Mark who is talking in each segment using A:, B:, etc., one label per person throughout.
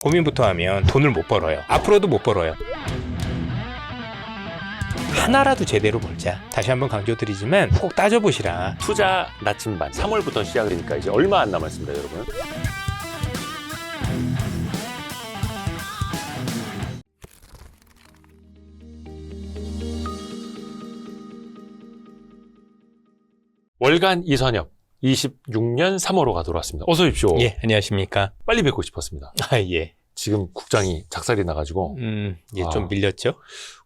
A: 고민부터 하면 돈을 못 벌어요. 앞으로도 못 벌어요. 하나라도 제대로 벌자. 다시 한번 강조드리지만 꼭 따져보시라.
B: 투자 나침반 3월부터 시작이니까 이제 얼마 안 남았습니다, 여러분. 월간 이선엽 26년 3월호가 돌아왔습니다. 어서 오십시오.
A: 예, 안녕하십니까.
B: 빨리 뵙고 싶었습니다.
A: 아, 예.
B: 지금 국장이 작살이 나가지고
A: 예, 좀 밀렸죠?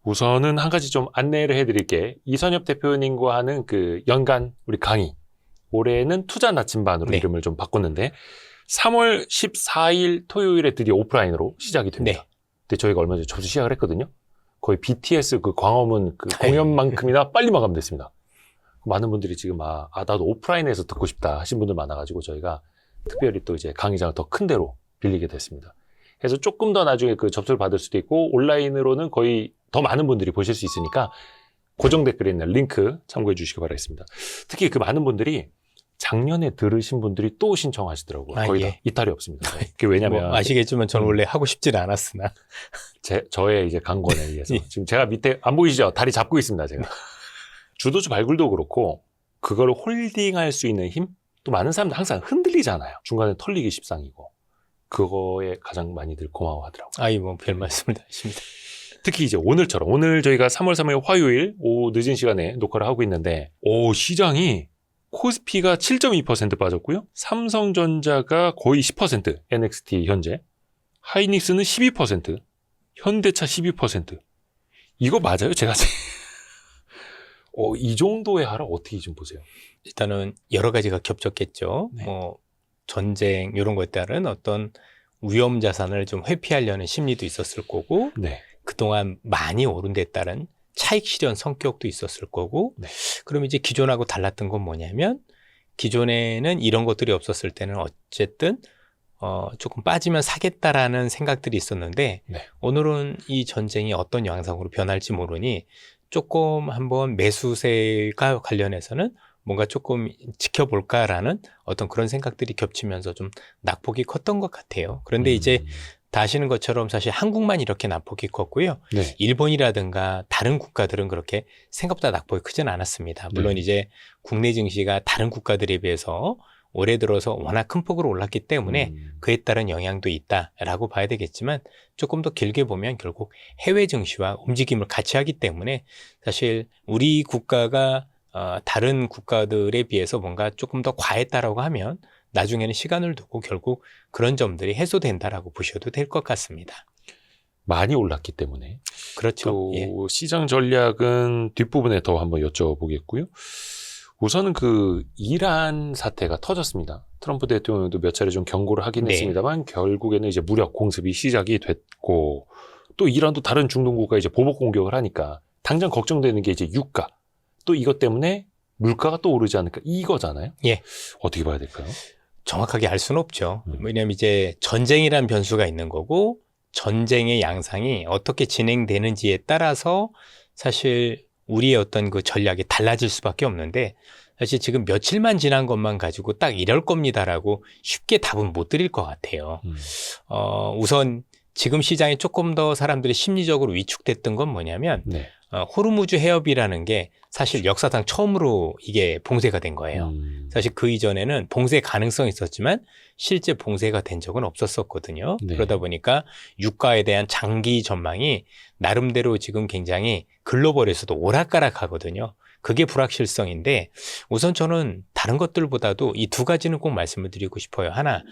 B: 우선은 한 가지 좀 안내를 해드릴게. 이선엽 대표님과 하는 그 연간 우리 강의, 올해는 투자 나침반으로
A: 네.
B: 이름을 좀 바꿨는데 3월 14일 토요일에 드디어 오프라인으로 시작이 됩니다.
A: 네.
B: 근데 저희가 얼마 전에 접수 시작을 했거든요. 거의 BTS 그 광화문 그 공연만큼이나 빨리 마감됐습니다. 많은 분들이 지금 나도 오프라인에서 듣고 싶다 하신 분들 많아가지고 저희가 특별히 또 이제 강의장을 더 큰 데로 빌리게 됐습니다. 그래서 조금 더 나중에 그 접수를 받을 수도 있고 온라인으로는 거의 더 많은 분들이 보실 수 있으니까 고정 댓글에 있는 링크 참고해 주시기 바라겠습니다. 특히 그 많은 분들이 작년에 들으신 분들이 또 신청하시더라고요. 거의 다
A: 예.
B: 이탈이 없습니다. 그게 왜냐면
A: 뭐 아시겠지만 저는 원래 하고 싶지는 않았으나
B: 저의 이제 강권에 의해서 지금 제가 밑에 안 보이시죠? 다리 잡고 있습니다, 제가. 주도주 발굴도 그렇고 그걸 홀딩할 수 있는 힘? 또 많은 사람들 항상 흔들리잖아요. 중간에 털리기 십상이고 그거에 가장 많이들 고마워하더라고요.
A: 뭐 별 말씀을 다 하십니다.
B: 특히 이제 오늘처럼 오늘 저희가 3월 3일 화요일 오후 늦은 시간에 녹화를 하고 있는데 시장이 코스피가 7.2% 빠졌고요. 삼성전자가 거의 10%, NXT 현재, 하이닉스는 12%, 현대차 12%. 이거 맞아요? 제가 이 정도의 하락 어떻게 좀 보세요?
A: 일단은 여러 가지가 겹쳤겠죠.
B: 네.
A: 뭐 전쟁 이런 것에 따른 어떤 위험 자산을 좀 회피하려는 심리도 있었을 거고
B: 네.
A: 그동안 많이 오른 데 따른 차익 실현 성격도 있었을 거고
B: 네.
A: 그럼 이제 기존하고 달랐던 건 뭐냐면 기존에는 이런 것들이 없었을 때는 어쨌든 조금 빠지면 사겠다라는 생각들이 있었는데
B: 네.
A: 오늘은 이 전쟁이 어떤 양상으로 변할지 모르니 조금 한번 매수세가 관련해서는 뭔가 조금 지켜볼까라는 어떤 그런 생각들이 겹치면서 좀 낙폭이 컸던 것 같아요. 그런데 이제 다 아시는 것처럼 사실 한국만 이렇게 낙폭이 컸고요.
B: 네.
A: 일본이라든가 다른 국가들은 그렇게 생각보다 낙폭이 크진 않았습니다. 물론
B: 네.
A: 이제 국내 증시가 다른 국가들에 비해서 올해 들어서 워낙 큰 폭으로 올랐기 때문에 그에 따른 영향도 있다라고 봐야 되겠지만 조금 더 길게 보면 결국 해외 증시와 움직임을 같이 하기 때문에 사실 우리 국가가 다른 국가들에 비해서 뭔가 조금 더 과했다라고 하면 나중에는 시간을 두고 결국 그런 점들이 해소된다라고 보셔도 될 것 같습니다.
B: 많이 올랐기 때문에.
A: 그렇죠.
B: 또
A: 예.
B: 시장 전략은 뒷부분에 더 한번 여쭤보겠고요. 우선은 그 이란 사태가 터졌습니다. 트럼프 대통령도 몇 차례 좀 경고를 하긴
A: 네.
B: 했습니다만 결국에는 이제 무력 공습이 시작이 됐고 또 이란도 다른 중동 국가에 이제 보복 공격을 하니까 당장 걱정되는 게 이제 유가 또 이것 때문에 물가가 또 오르지 않을까 이거잖아요.
A: 예.
B: 어떻게 봐야 될까요?
A: 정확하게 알 수는 없죠. 왜냐하면 이제 전쟁이란 변수가 있는 거고 전쟁의 양상이 어떻게 진행되는지에 따라서 사실 우리의 어떤 그 전략이 달라질 수밖에 없는데 사실 지금 며칠만 지난 것만 가지고 딱 이럴 겁니다라고 쉽게 답은 못 드릴 것 같아요. 우선 지금 시장에 조금 더 사람들이 심리적으로 위축됐던 건 뭐냐면
B: 네.
A: 호르무즈 해협이라는 게 사실 역사상 처음으로 이게 봉쇄가 된 거예요. 사실 그 이전에는 봉쇄 가능성이 있었지만 실제 봉쇄가 된 적은 없었거든요.
B: 네.
A: 그러다 보니까 유가에 대한 장기 전망이 나름대로 지금 굉장히 글로벌에서도 오락가락하거든요. 그게 불확실성인데 우선 저는 다른 것들보다도 이 두 가지는 꼭 말씀을 드리고 싶어요. 하나,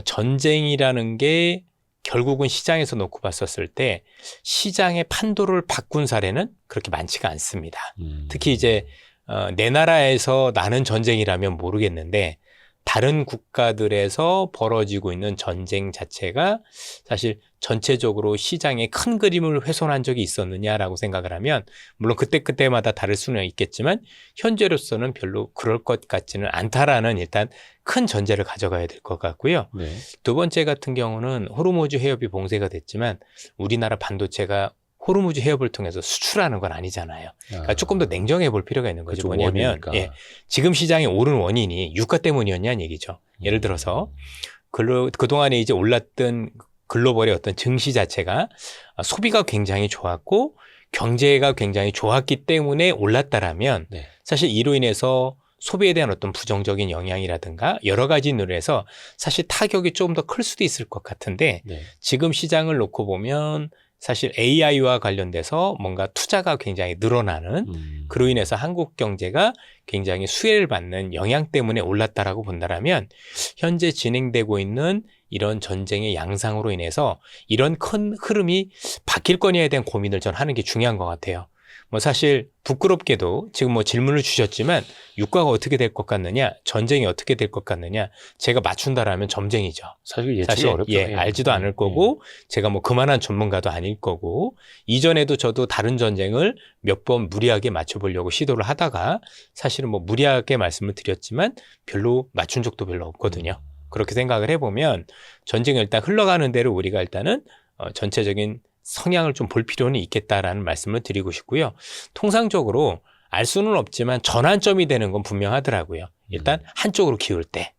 A: 전쟁이라는 게 결국은 시장에서 놓고 봤었을 때 시장의 판도를 바꾼 사례는 그렇게 많지가 않습니다. 특히 이제 내 나라에서 나는 전쟁이라면 모르겠는데 다른 국가들에서 벌어지고 있는 전쟁 자체가 사실 전체적으로 시장의 큰 그림을 훼손한 적이 있었느냐라고 생각을 하면 물론 그때마다 다를 수는 있겠지만 현재로서는 별로 그럴 것 같지는 않다라는 일단 큰 전제를 가져가야 될 것 같고요.
B: 네.
A: 두 번째 같은 경우는 호르무즈 해협이 봉쇄가 됐지만 우리나라 반도체가 호르무즈 해협을 통해서 수출하는 건 아니잖아요. 그러니까 조금 더 냉정해 볼 필요가 있는 거죠. 뭐냐면 지금 시장이 오른 원인이 유가 때문이었냐는 얘기죠. 예를 들어서 그동안에 이제 올랐던 글로벌의 어떤 증시 자체가 소비가 굉장히 좋았고 경제가 굉장히 좋았기 때문에 올랐다라면
B: 네.
A: 사실 이로 인해서 소비에 대한 어떤 부정적인 영향이라든가 여러 가지 눈에서 사실 타격이 조금 더 클 수도 있을 것 같은데
B: 네.
A: 지금 시장을 놓고 보면 사실 AI와 관련돼서 뭔가 투자가 굉장히 늘어나는 그로 인해서 한국 경제가 굉장히 수혜를 받는 영향 때문에 올랐다라고 본다라면 현재 진행되고 있는 이런 전쟁의 양상으로 인해서 이런 큰 흐름이 바뀔 거냐에 대한 고민을 전 하는 게 중요한 것 같아요. 뭐 사실 부끄럽게도 지금 뭐 질문을 주셨지만 유가가 어떻게 될 것 같느냐, 전쟁이 어떻게 될 것 같느냐, 제가 맞춘다라면 점쟁이죠.
B: 사실 예측이
A: 사실
B: 어렵죠.
A: 알지도 않을 거고 제가 뭐 그만한 전문가도 아닐 거고 이전에도 저도 다른 전쟁을 몇 번 무리하게 맞춰보려고 시도를 하다가 사실은 뭐 무리하게 말씀을 드렸지만 별로 맞춘 적도 별로 없거든요. 그렇게 생각을 해보면 전쟁을 일단 흘러가는 대로 우리가 일단은 전체적인 성향을 좀 볼 필요는 있겠다라는 말씀을 드리고 싶고요. 통상적으로 알 수는 없지만 전환점이 되는 건 분명하더라고요. 일단 한쪽으로 기울 때.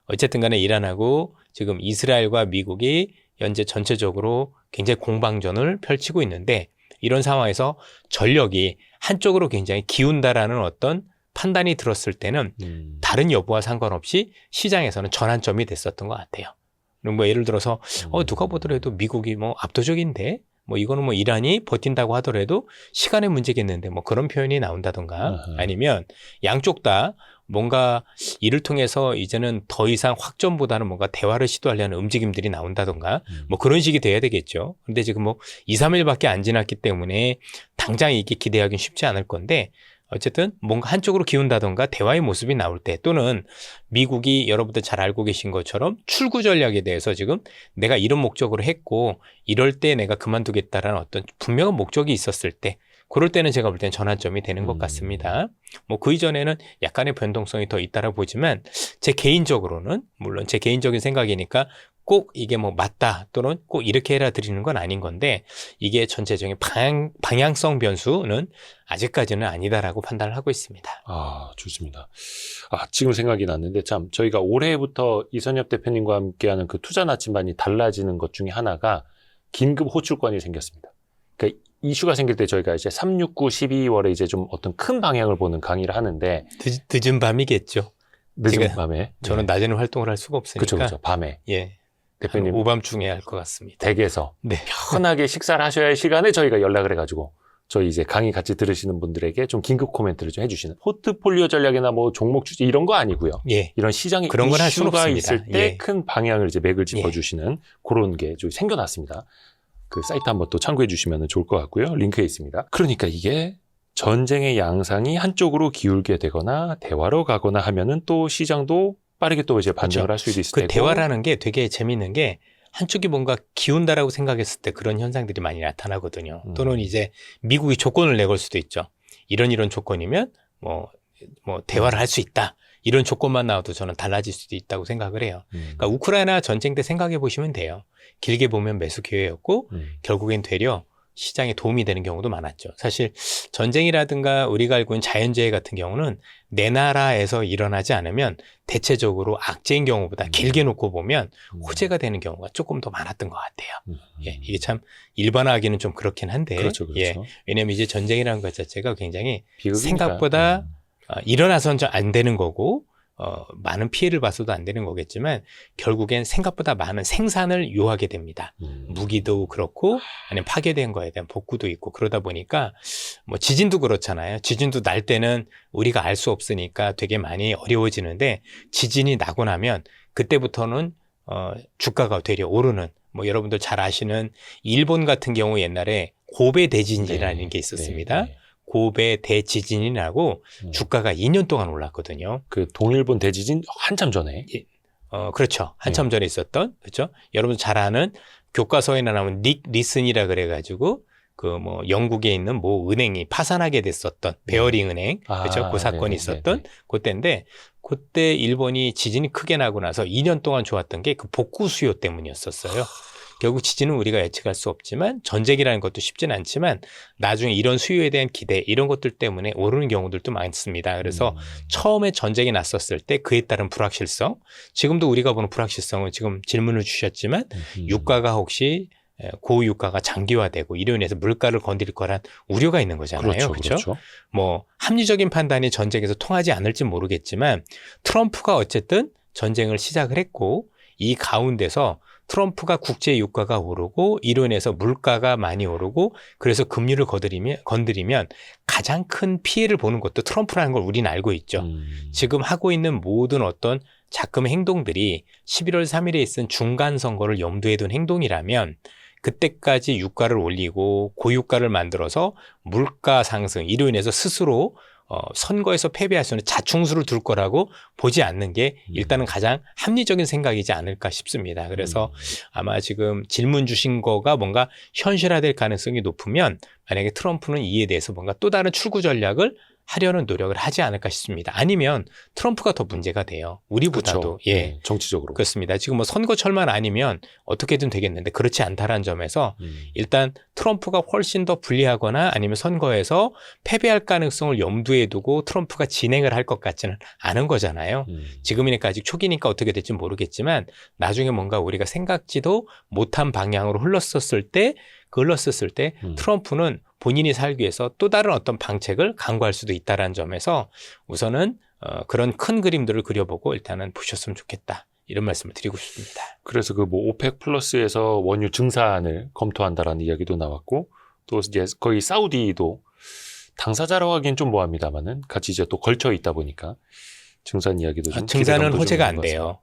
A: 어쨌든 간에 이란하고 지금 이스라엘과 미국이 현재 전체적으로 굉장히 공방전을 펼치고 있는데 이런 상황에서 전력이 한쪽으로 굉장히 기운다라는 어떤 판단이 들었을 때는 다른 여부와 상관없이 시장에서는 전환점이 됐었던 것 같아요. 뭐 예를 들어서 누가 보더라도 미국이 뭐 압도적인데 뭐 이거는 뭐 이란이 버틴다고 하더라도 시간의 문제겠는데 뭐 그런 표현이 나온다던가 아니면 양쪽 다 뭔가 이를 통해서 이제는 더 이상 확전보다는 뭔가 대화를 시도하려는 움직임들이 나온다던가 뭐 그런 식이 돼야 되겠죠. 근데 지금 뭐 2, 3일밖에 안 지났기 때문에 당장 이게 기대하기는 쉽지 않을 건데 어쨌든 뭔가 한쪽으로 기운다던가 대화의 모습이 나올 때 또는 미국이 여러분들 잘 알고 계신 것처럼 출구 전략에 대해서 지금 내가 이런 목적으로 했고 이럴 때 내가 그만두겠다라는 어떤 분명한 목적이 있었을 때 그럴 때는 제가 볼 때는 전환점이 되는 것 같습니다. 뭐 그 이전에는 약간의 변동성이 더 있다라 보지만 제 개인적으로는 물론 제 개인적인 생각이니까 꼭 이게 뭐 맞다 또는 꼭 이렇게 해라 드리는 건 아닌 건데 이게 전체적인 방향성 변수는 아직까지는 아니다라고 판단을 하고 있습니다.
B: 아, 좋습니다. 지금 생각이 났는데 참 저희가 올해부터 이선엽 대표님과 함께하는 그 투자 나침반이 달라지는 것 중에 하나가 긴급 호출권이 생겼습니다. 그러니까 이슈가 생길 때 저희가 이제 3, 6, 9, 12월에 이제 좀 어떤 큰 방향을 보는 강의를 하는데
A: 늦은 밤이겠죠.
B: 늦은 밤에
A: 저는 낮에는 활동을 할 수가 없으니까.
B: 그렇죠. 밤에.
A: 예.
B: 대표님
A: 오밤중에 할 것 같습니다.
B: 댁에서
A: 네.
B: 편하게 식사를 하셔야 할 시간에 저희가 연락을 해가지고 저희 이제 강의 같이 들으시는 분들에게 좀 긴급 코멘트를 좀 해주시는 포트폴리오 전략이나 뭐 종목 주제 이런 거 아니고요.
A: 예.
B: 이런 시장에
A: 그런 건 할 수는
B: 이슈가
A: 없습니다.
B: 있을 때 큰
A: 예.
B: 방향을 이제 맥을 짚어주시는 그런 게 좀 생겨났습니다. 그 사이트 한번 또 참고해 주시면 좋을 것 같고요. 링크에 있습니다. 그러니까 이게 전쟁의 양상이 한쪽으로 기울게 되거나 대화로 가거나 하면은 또 시장도 빠르게 또 이제 반등을 할 수도 있을
A: 그
B: 테고.
A: 대화라는 게 되게 재밌는 게 한쪽이 뭔가 기운다라고 생각했을 때 그런 현상들이 많이 나타나거든요. 또는 이제 미국이 조건을 내걸 수도 있죠. 이런 조건이면 뭐 대화를 할 수 있다. 이런 조건만 나와도 저는 달라질 수도 있다고 생각을 해요. 그러니까 우크라이나 전쟁 때 생각해 보시면 돼요. 길게 보면 매수 기회였고 결국엔 되려 시장에 도움이 되는 경우도 많았죠. 사실 전쟁이라든가 우리가 알고 있는 자연재해 같은 경우는 내 나라에서 일어나지 않으면 대체적으로 악재인 경우보다 길게 놓고 보면 호재가 되는 경우가 조금 더 많았던 것 같아요. 예, 이게 참 일반화하기는 좀 그렇긴 한데
B: 그렇죠.
A: 예, 왜냐하면 이제 전쟁이라는 것 자체가 굉장히
B: 비극이니까.
A: 생각보다 일어나서는 안 되는 거고 많은 피해를 봐서도 안 되는 거겠지만 결국엔 생각보다 많은 생산을 요하게 됩니다. 무기도 그렇고 아니면 파괴된 거에 대한 복구도 있고 그러다 보니까 뭐 지진도 그렇잖아요. 지진도 날 때는 우리가 알 수 없으니까 되게 많이 어려워지는데 지진이 나고 나면 그때부터는 주가가 되려 오르는 뭐 여러분들 잘 아시는 일본 같은 경우 옛날에 고베 대지진이라는 게 있었습니다.
B: 네.
A: 고베 대지진이 나고 주가가 2년 동안 올랐거든요.
B: 그 동일본 대지진 한참 전에.
A: 그렇죠. 한참 전에 있었던, 그렇죠. 여러분 잘 아는 교과서에 나오는 닉 리슨이라 그래가지고 그 뭐 영국에 있는 모 은행이 파산하게 됐었던 베어링 은행, 그렇죠. 그 사건이 있었던 그때인데 그때 일본이 지진이 크게 나고 나서 2년 동안 좋았던 게 그 복구 수요 때문이었었어요. 결국 지지는 우리가 예측할 수 없지만 전쟁이라는 것도 쉽진 않지만 나중에 이런 수요에 대한 기대 이런 것들 때문에 오르는 경우들도 많습니다. 그래서 처음에 전쟁이 났었을 때 그에 따른 불확실성, 지금도 우리가 보는 불확실성은 지금 질문을 주셨지만 유가가 혹시 고유가가 장기화되고 이로 인해서 물가를 건드릴 거란 우려가 있는 거잖아요. 그렇죠? 뭐 합리적인 판단이 전쟁에서 통하지 않을지 모르겠지만 트럼프가 어쨌든 전쟁을 시작을 했고 이 가운데서 트럼프가 국제 유가가 오르고 이로 인해서 물가가 많이 오르고 그래서 금리를 건드리면 가장 큰 피해를 보는 것도 트럼프라는 걸 우리는 알고 있죠. 지금 하고 있는 모든 어떤 자금 행동들이 11월 3일에 있은 중간 선거를 염두에 둔 행동이라면 그때까지 유가를 올리고 고유가를 만들어서 물가 상승 이로 인해서 스스로 선거에서 패배할 수 있는 자충수를 둘 거라고 보지 않는 게 일단은 가장 합리적인 생각이지 않을까 싶습니다. 그래서 아마 지금 질문 주신 거가 뭔가 현실화될 가능성이 높으면 만약에 트럼프는 이에 대해서 뭔가 또 다른 출구 전략을 하려는 노력을 하지 않을까 싶습니다. 아니면 트럼프가 더 문제가 돼요. 우리보다도.
B: 그렇죠.
A: 예.
B: 정치적으로.
A: 그렇습니다. 지금 뭐 선거철만 아니면 어떻게든 되겠는데 그렇지 않다라는 점에서 일단 트럼프가 훨씬 더 불리하거나 아니면 선거에서 패배할 가능성을 염두에 두고 트럼프가 진행을 할 것 같지는 않은 거잖아요. 지금이니까 아직 초기니까 어떻게 될지 모르겠지만 나중에 뭔가 우리가 생각지도 못한 방향으로 흘렀었을 때 트럼프는 본인이 살기 위해서 또 다른 어떤 방책을 강구할 수도 있다는 점에서 우선은 그런 큰 그림들을 그려보고 일단은 보셨으면 좋겠다. 이런 말씀을 드리고 싶습니다.
B: 그래서 그 뭐 오펙 플러스에서 원유 증산을 검토한다라는 이야기도 나왔고 또 이제 거의 사우디도 당사자라고 하기엔 좀 뭐합니다만은 같이 이제 또 걸쳐 있다 보니까 증산 이야기도 좀
A: 증산은 호재가 안 돼요.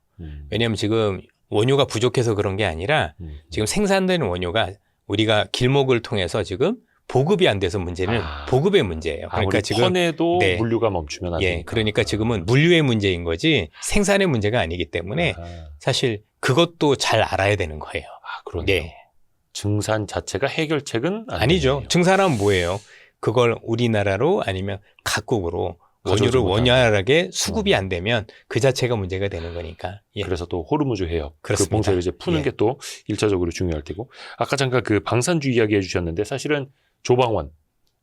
A: 왜냐하면 지금 원유가 부족해서 그런 게 아니라 지금 생산되는 원유가 우리가 길목을 통해서 지금 보급이 안 돼서 문제는 보급의 문제예요. 그러니까 지금
B: 턴에도 물류가 멈추면 안 되니까.
A: 그러니까 지금은 물류의 문제인 거지 생산의 문제가 아니기 때문에 사실 그것도 잘 알아야 되는 거예요.
B: 그러네요.
A: 네.
B: 증산 자체가 해결책은
A: 아니죠.
B: 되네요.
A: 증산하면 뭐예요? 그걸 우리나라로 아니면 각국으로 원유를 원활하게 수급이 안 되면 그 자체가 문제가 되는 거니까. 예.
B: 그래서 또 호르무즈 해협
A: 그렇습니다.
B: 그 봉쇄를 이제 푸는 게 또 1차적으로 중요할 테고 아까 잠깐 그 방산주 이야기 해주셨는데 사실은 조방원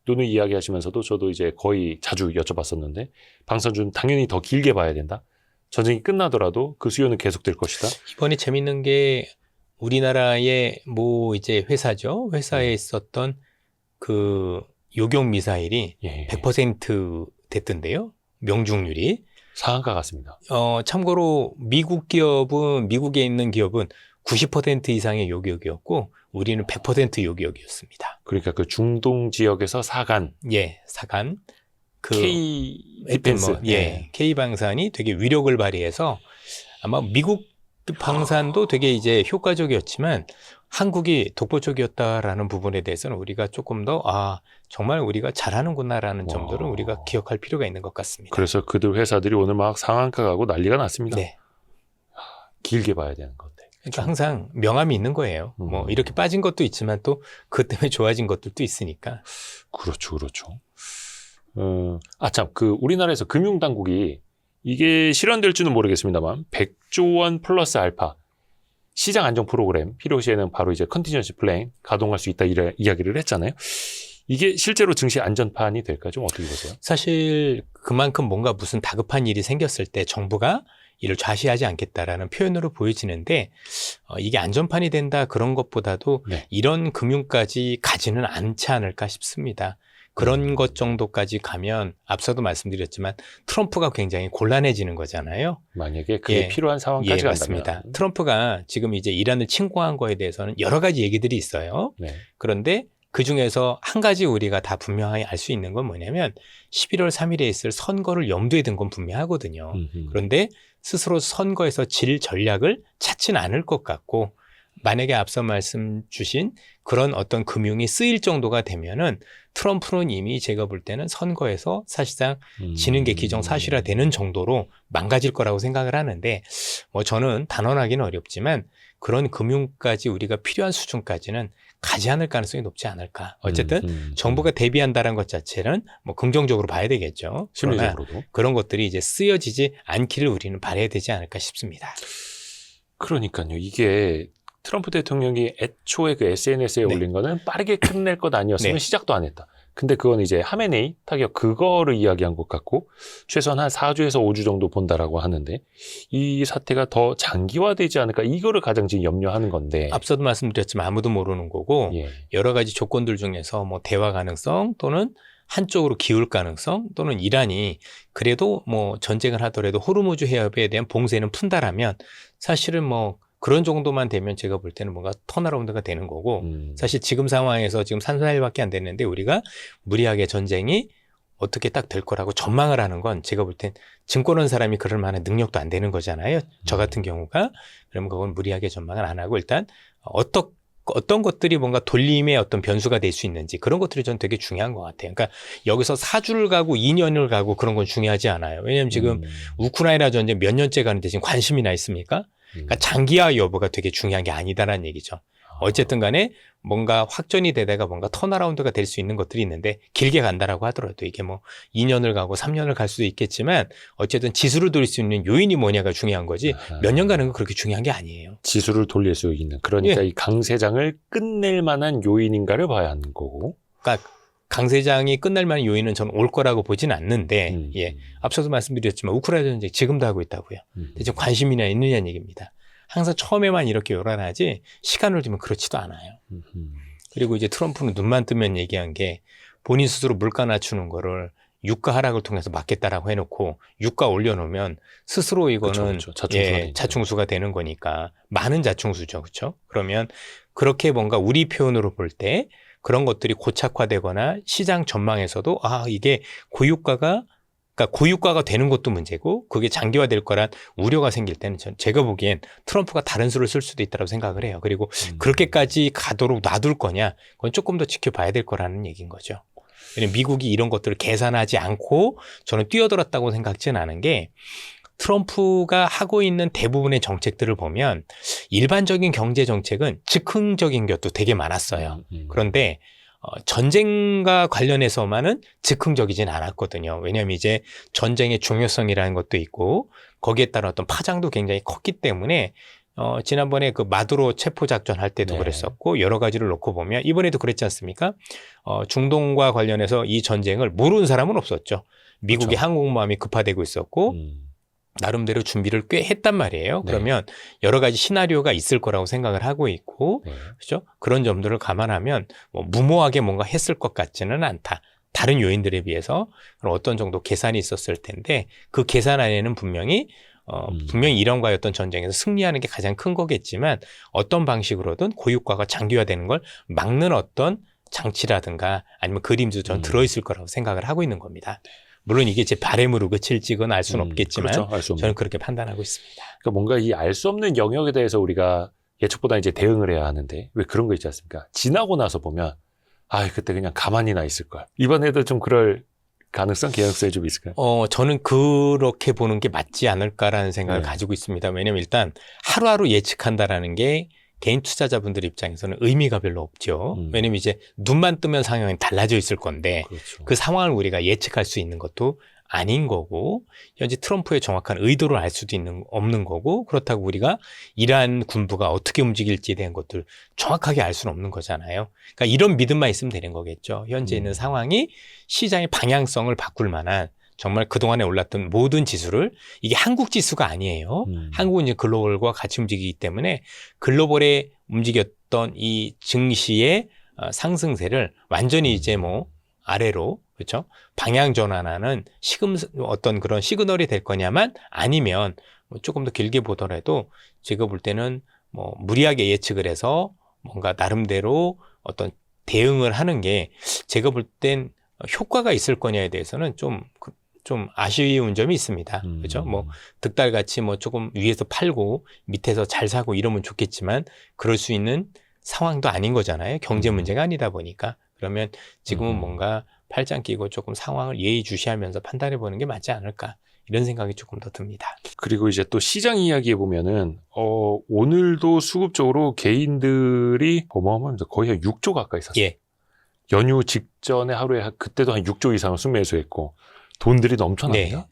B: 또는 이야기하시면서도 저도 이제 거의 자주 여쭤봤었는데 방산주는 당연히 더 길게 봐야 된다. 전쟁이 끝나더라도 그 수요는 계속될 것이다.
A: 이번에 재밌는 게 우리나라의 뭐 이제 회사죠. 회사에 있었던 그 요격 미사일이 100% 됐던데요. 명중률이.
B: 상한가 같습니다.
A: 참고로 미국에 있는 기업은 90% 이상의 요격이었고 우리는 100% 요격이었습니다.
B: 그러니까 그 중동 지역에서 사간.
A: 사간.
B: K 디펜스.
A: K 방산이 되게 위력을 발휘해서 아마 미국 방산도 되게 이제 효과적이었지만 한국이 독보적이었다라는 부분에 대해서는 우리가 조금 더 정말 우리가 잘하는구나라는 점들을 우리가 기억할 필요가 있는 것 같습니다.
B: 그래서 그들 회사들이 오늘 막 상한가 가고 난리가 났습니다.
A: 네.
B: 길게 봐야 되는 건데.
A: 그러니까 항상 명암이 있는 거예요. 뭐 이렇게 빠진 것도 있지만 또 그것 때문에 좋아진 것들도 있으니까.
B: 그렇죠. 참, 우리나라에서 금융당국이 이게 실현될지는 모르겠습니다만 100조 원 플러스 알파 시장 안정 프로그램 필요시에는 바로 이제 컨티전시 플랜 가동할 수 있다 이야기를 했잖아요. 이게 실제로 증시 안전판이 될까 좀 어떻게 보세요?
A: 사실 그만큼 뭔가 무슨 다급한 일이 생겼을 때 정부가 이를 좌시하지 않겠다라는 표현으로 보여지는데 이게 안전판이 된다 그런 것보다도 이런 금융까지 가지는 않지 않을까 싶습니다. 그런 것 정도까지 가면 앞서도 말씀드렸지만 트럼프가 굉장히 곤란해지는 거잖아요.
B: 만약에 그게 필요한 상황까지 간다면.
A: 맞습니다. 트럼프가 지금 이제 이란을 침공한 거에 대해서는 여러 가지 얘기들이 있어요. 그런데 그중에서 한 가지 우리가 다 분명하게 알 수 있는 건 뭐냐면 11월 3일에 있을 선거를 염두에 둔 건 분명하거든요. 그런데 스스로 선거에서 질 전략을 찾지는 않을 것 같고 만약에 앞서 말씀 주신 그런 어떤 금융이 쓰일 정도가 되면은 트럼프는 이미 제가 볼 때는 선거에서 사실상 지는 게 기정사실화되는 정도로 망가질 거라고 생각을 하는데 뭐 저는 단언하기는 어렵지만 그런 금융까지 우리가 필요한 수준까지는 가지 않을 가능성이 높지 않을까. 어쨌든 정부가 대비한다는 것 자체는 뭐 긍정적으로 봐야 되겠죠.
B: 심리적으로도.
A: 그런 것들이 이제 쓰여지지 않기를 우리는 바라야 되지 않을까 싶습니다.
B: 그러니까요. 이게 트럼프 대통령이 애초에 그 SNS에
A: 네.
B: 올린 거는 빠르게 끝낼 것 아니었으면
A: 네.
B: 시작도 안 했다. 근데 그건 이제 하메네이 타격 그거를 이야기한 것 같고 최소한 한 4주에서 5주 정도 본다라고 하는데 이 사태가 더 장기화되지 않을까 이거를 가장 지금 염려하는 건데
A: 앞서도 말씀드렸지만 아무도 모르는 거고
B: 예.
A: 여러 가지 조건들 중에서 뭐 대화 가능성 또는 한쪽으로 기울 가능성 또는 이란이 그래도 뭐 전쟁을 하더라도 호르무즈 해협에 대한 봉쇄는 푼다라면 사실은 뭐 그런 정도만 되면 제가 볼 때는 뭔가 턴어라운드가 되는 거고 사실 지금 상황에서 지금 3, 4일밖에 안 됐는데 우리가 무리하게 전쟁이 어떻게 딱 될 거라고 전망을 하는 건 제가 볼 땐 증권원 사람이 그럴 만한 능력도 안 되는 거잖아요. 저 같은 경우가. 그러면 그건 무리하게 전망을 안 하고 일단 어떤 것들이 뭔가 돌림의 어떤 변수가 될 수 있는지 그런 것들이 전 되게 중요한 것 같아요. 그러니까 여기서 4주를 가고 2년을 가고 그런 건 중요하지 않아요. 왜냐하면 지금 우크라이나 전쟁 몇 년째 가는데 지금 관심이나 있습니까? 그러니까 장기화 여부가 되게 중요한 게 아니다라는 얘기죠. 어쨌든 간에 뭔가 확전이 되다가 뭔가 턴어라운드가 될 수 있는 것들이 있는데 길게 간다라고 하더라도 이게 뭐 2년을 가고 3년을 갈 수도 있겠지만 어쨌든 지수를 돌릴 수 있는 요인이 뭐냐가 중요한 거지 몇 년 가는 건 그렇게 중요한 게 아니에요.
B: 지수를 돌릴 수 있는 그러니까 이 강세장을 끝낼 만한 요인인가를 봐야 하는 거고
A: 그러니까 강세장이 끝날 만한 요인은 저는 올 거라고 보진 않는데 예. 앞서도 말씀드렸지만 우크라이나 전쟁 지금도 하고 있다고요. 근데 지금 관심이나 있느냐는 얘기입니다. 항상 처음에만 이렇게 요란하지 시간을 두면 그렇지도 않아요. 그리고 이제 트럼프는 눈만 뜨면 얘기한 게 본인 스스로 물가 낮추는 거를 유가 하락을 통해서 막겠다라고 해놓고 유가 올려놓으면 스스로 이거는
B: 그쵸. 자충수가
A: 예, 자충수가 되는 거니까 많은 자충수죠. 그렇죠? 그러면 그렇게 뭔가 우리 표현으로 볼 때 그런 것들이 고착화되거나 시장 전망에서도 이게 고유가가 되는 것도 문제고 그게 장기화될 거란 우려가 생길 때는 제가 보기엔 트럼프가 다른 수를 쓸 수도 있다고 생각을 해요. 그리고 그렇게까지 가도록 놔둘 거냐 그건 조금 더 지켜봐야 될 거라는 얘기인 거죠. 왜냐면 미국이 이런 것들을 계산하지 않고 저는 뛰어들었다고 생각지는 않은 게 트럼프가 하고 있는 대부분의 정책들을 보면 일반적인 경제 정책은 즉흥적인 것도 되게 많았어요. 그런데 전쟁과 관련해서만은 즉흥적이진 않았거든요. 왜냐하면 이제 전쟁의 중요성이라는 것도 있고 거기에 따른 어떤 파장도 굉장히 컸기 때문에 지난번에 그 마두로 체포작전 할 때도
B: 네.
A: 그랬었고 여러 가지를 놓고 보면 이번에도 그랬지 않습니까? 중동과 관련해서 이 전쟁을 모르는 사람은 없었죠. 미국의
B: 그렇죠.
A: 항공모함이 급파되고 있었고 나름대로 준비를 꽤 했단 말이에요.
B: 네.
A: 그러면 여러 가지 시나리오가 있을 거라고 생각을 하고 있고,
B: 네.
A: 그죠? 그런 점들을 감안하면 뭐 무모하게 뭔가 했을 것 같지는 않다. 다른 요인들에 비해서 그럼 어떤 정도 계산이 있었을 텐데 그 계산 안에는 분명히 이란과의 어떤 전쟁에서 승리하는 게 가장 큰 거겠지만 어떤 방식으로든 고유가가 장기화되는 걸 막는 어떤 장치라든가 아니면 그림도 전 들어있을 거라고 생각을 하고 있는 겁니다. 물론 이게 제 바람으로 그칠지 그건 알 수는 없겠지만
B: 그렇죠. 알 수 없는.
A: 저는 그렇게 판단하고 있습니다.
B: 그러니까 뭔가 이 알 수 없는 영역에 대해서 우리가 예측보다 이제 대응을 해야 하는데 왜 그런 거 있지 않습니까? 지나고 나서 보면 그때 그냥 가만히 나 있을 걸. 이번에도 좀 그럴 가능성, 개연성이 좀 있을까요?
A: 저는 그렇게 보는 게 맞지 않을까라는 생각을
B: 네.
A: 가지고 있습니다. 왜냐면 일단 하루하루 예측한다라는 게 개인 투자자분들 입장에서는 의미가 별로 없죠. 왜냐면 이제 눈만 뜨면 상황이 달라져 있을 건데
B: 그렇죠.
A: 그 상황을 우리가 예측할 수 있는 것도 아닌 거고 현재 트럼프의 정확한 의도를 알 수도 없는 거고 그렇다고 우리가 이란 군부가 어떻게 움직일지에 대한 것들 정확하게 알 수는 없는 거잖아요. 그러니까 이런 믿음만 있으면 되는 거겠죠. 현재 있는 상황이 시장의 방향성을 바꿀 만한 정말 그동안에 올랐던 모든 지수를 이게 한국 지수가 아니에요. 한국은 이제 글로벌과 같이 움직이기 때문에 글로벌에 움직였던 이 증시의 상승세를 완전히 이제 뭐 아래로 그렇죠? 방향 전환하는 어떤 그런 시그널이 될 거냐만 아니면 뭐 조금 더 길게 보더라도 제가 볼 때는 뭐 무리하게 예측을 해서 뭔가 나름대로 어떤 대응을 하는 게 제가 볼 땐 효과가 있을 거냐에 대해서는 좀 아쉬운 점이 있습니다. 그렇죠? 뭐 득달같이 뭐 조금 위에서 팔고 밑에서 잘 사고 이러면 좋겠지만 그럴 수 있는 상황도 아닌 거잖아요. 경제 문제가 아니다 보니까. 그러면 지금은 뭔가 팔짱 끼고 조금 상황을 예의주시하면서 판단해 보는 게 맞지 않을까. 이런 생각이 조금 더 듭니다.
B: 그리고 이제 또 시장 이야기에 보면은, 오늘도 수급적으로 개인들이 어마어마합니다. 거의 한 6조 가까이 샀어요.
A: 예.
B: 연휴 직전에 하루에 그때도 한 6조 이상을 순매수했고 돈들이 넘쳐납니다.
A: 네.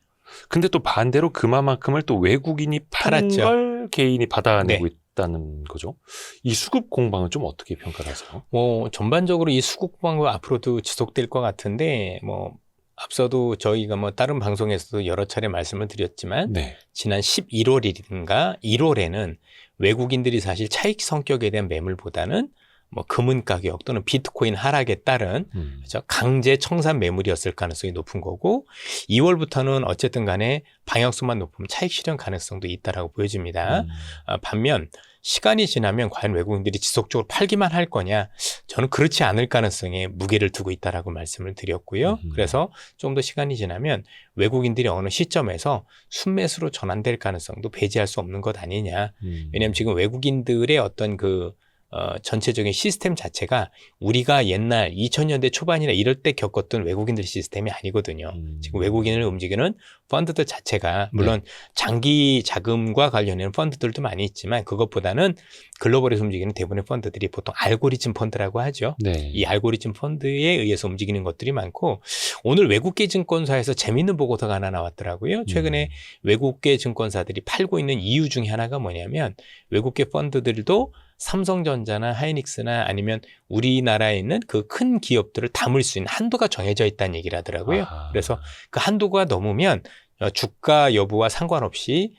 B: 근데 또 반대로 그만큼을 또 외국인이 파는
A: 팔았죠.
B: 걸 개인이 받아내고
A: 네.
B: 있다는 거죠. 이 수급 공방은 좀 어떻게 평가를 하세요?
A: 뭐 전반적으로 이 수급 공방은 앞으로도 지속될 것 같은데 뭐 앞서도 저희가 뭐 다른 방송에서도 여러 차례 말씀을 드렸지만
B: 네.
A: 지난 11월이든가 1월에는 외국인들이 사실 차익 성격에 대한 매물보다는 뭐 금은 가격 또는 비트코인 하락에 따른 그죠? 강제 청산 매물이었을 가능성이 높은 거고 2월부터는 어쨌든 간에 방향수만 높으면 차익 실현 가능성도 있다라고 보여집니다. 반면 시간이 지나면 과연 외국인들이 지속적으로 팔기만 할 거냐? 저는 그렇지 않을 가능성에 무게를 두고 있다라고 말씀을 드렸고요. 그래서 좀 더 시간이 지나면 외국인들이 어느 시점에서 순매수로 전환될 가능성도 배제할 수 없는 것 아니냐. 왜냐하면 지금 외국인들의 어떤 전체적인 시스템 자체가 우리가 옛날 2000년대 초반이나 이럴 때 겪었던 외국인들 시스템이 아니거든요. 지금 외국인을 움직이는 펀드들 자체가 물론 장기 자금과 관련된 펀드들도 많이 있지만 그것보다는 글로벌에서 움직이는 대부분의 펀드들이 보통 알고리즘 펀드라고 하죠.
B: 네.
A: 이 알고리즘 펀드에 의해서 움직이는 것들이 많고 오늘 외국계 증권사에서 재미있는 보고서가 하나 나왔더라고요. 최근에 외국계 증권사들이 팔고 있는 이유 중에 하나가 뭐냐면 외국계 펀드들도 삼성전자나 하이닉스나 아니면 우리나라에 있는 그 큰 기업들을 담을 수 있는 한도가 정해져 있다는 얘기를 하더라고요. 그래서 그 한도가 넘으면 주가 여부와 상관없이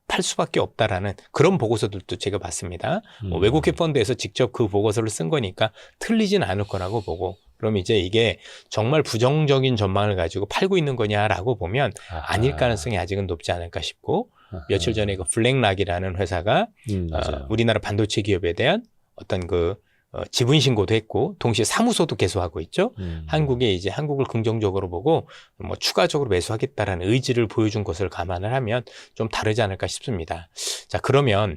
A: 팔 수밖에 없다라는 그런 보고서들도 제가 봤습니다. 외국계 펀드에서 직접 그 보고서를 쓴 거니까 틀리진 않을 거라고 보고 그럼 이제 이게 정말 부정적인 전망을 가지고 팔고 있는 거냐라고 보면 아닐 가능성이 아직은 높지 않을까 싶고 며칠 전에 그 블랙락이라는 회사가 우리나라 반도체 기업에 대한 어떤 지분 신고도 했고 동시에 사무소도 개소하고 있죠. 한국에 이제 한국을 긍정적으로 보고 뭐 추가적으로 매수하겠다라는 의지를 보여준 것을 감안을 하면 좀 다르지 않을까 싶습니다. 자, 그러면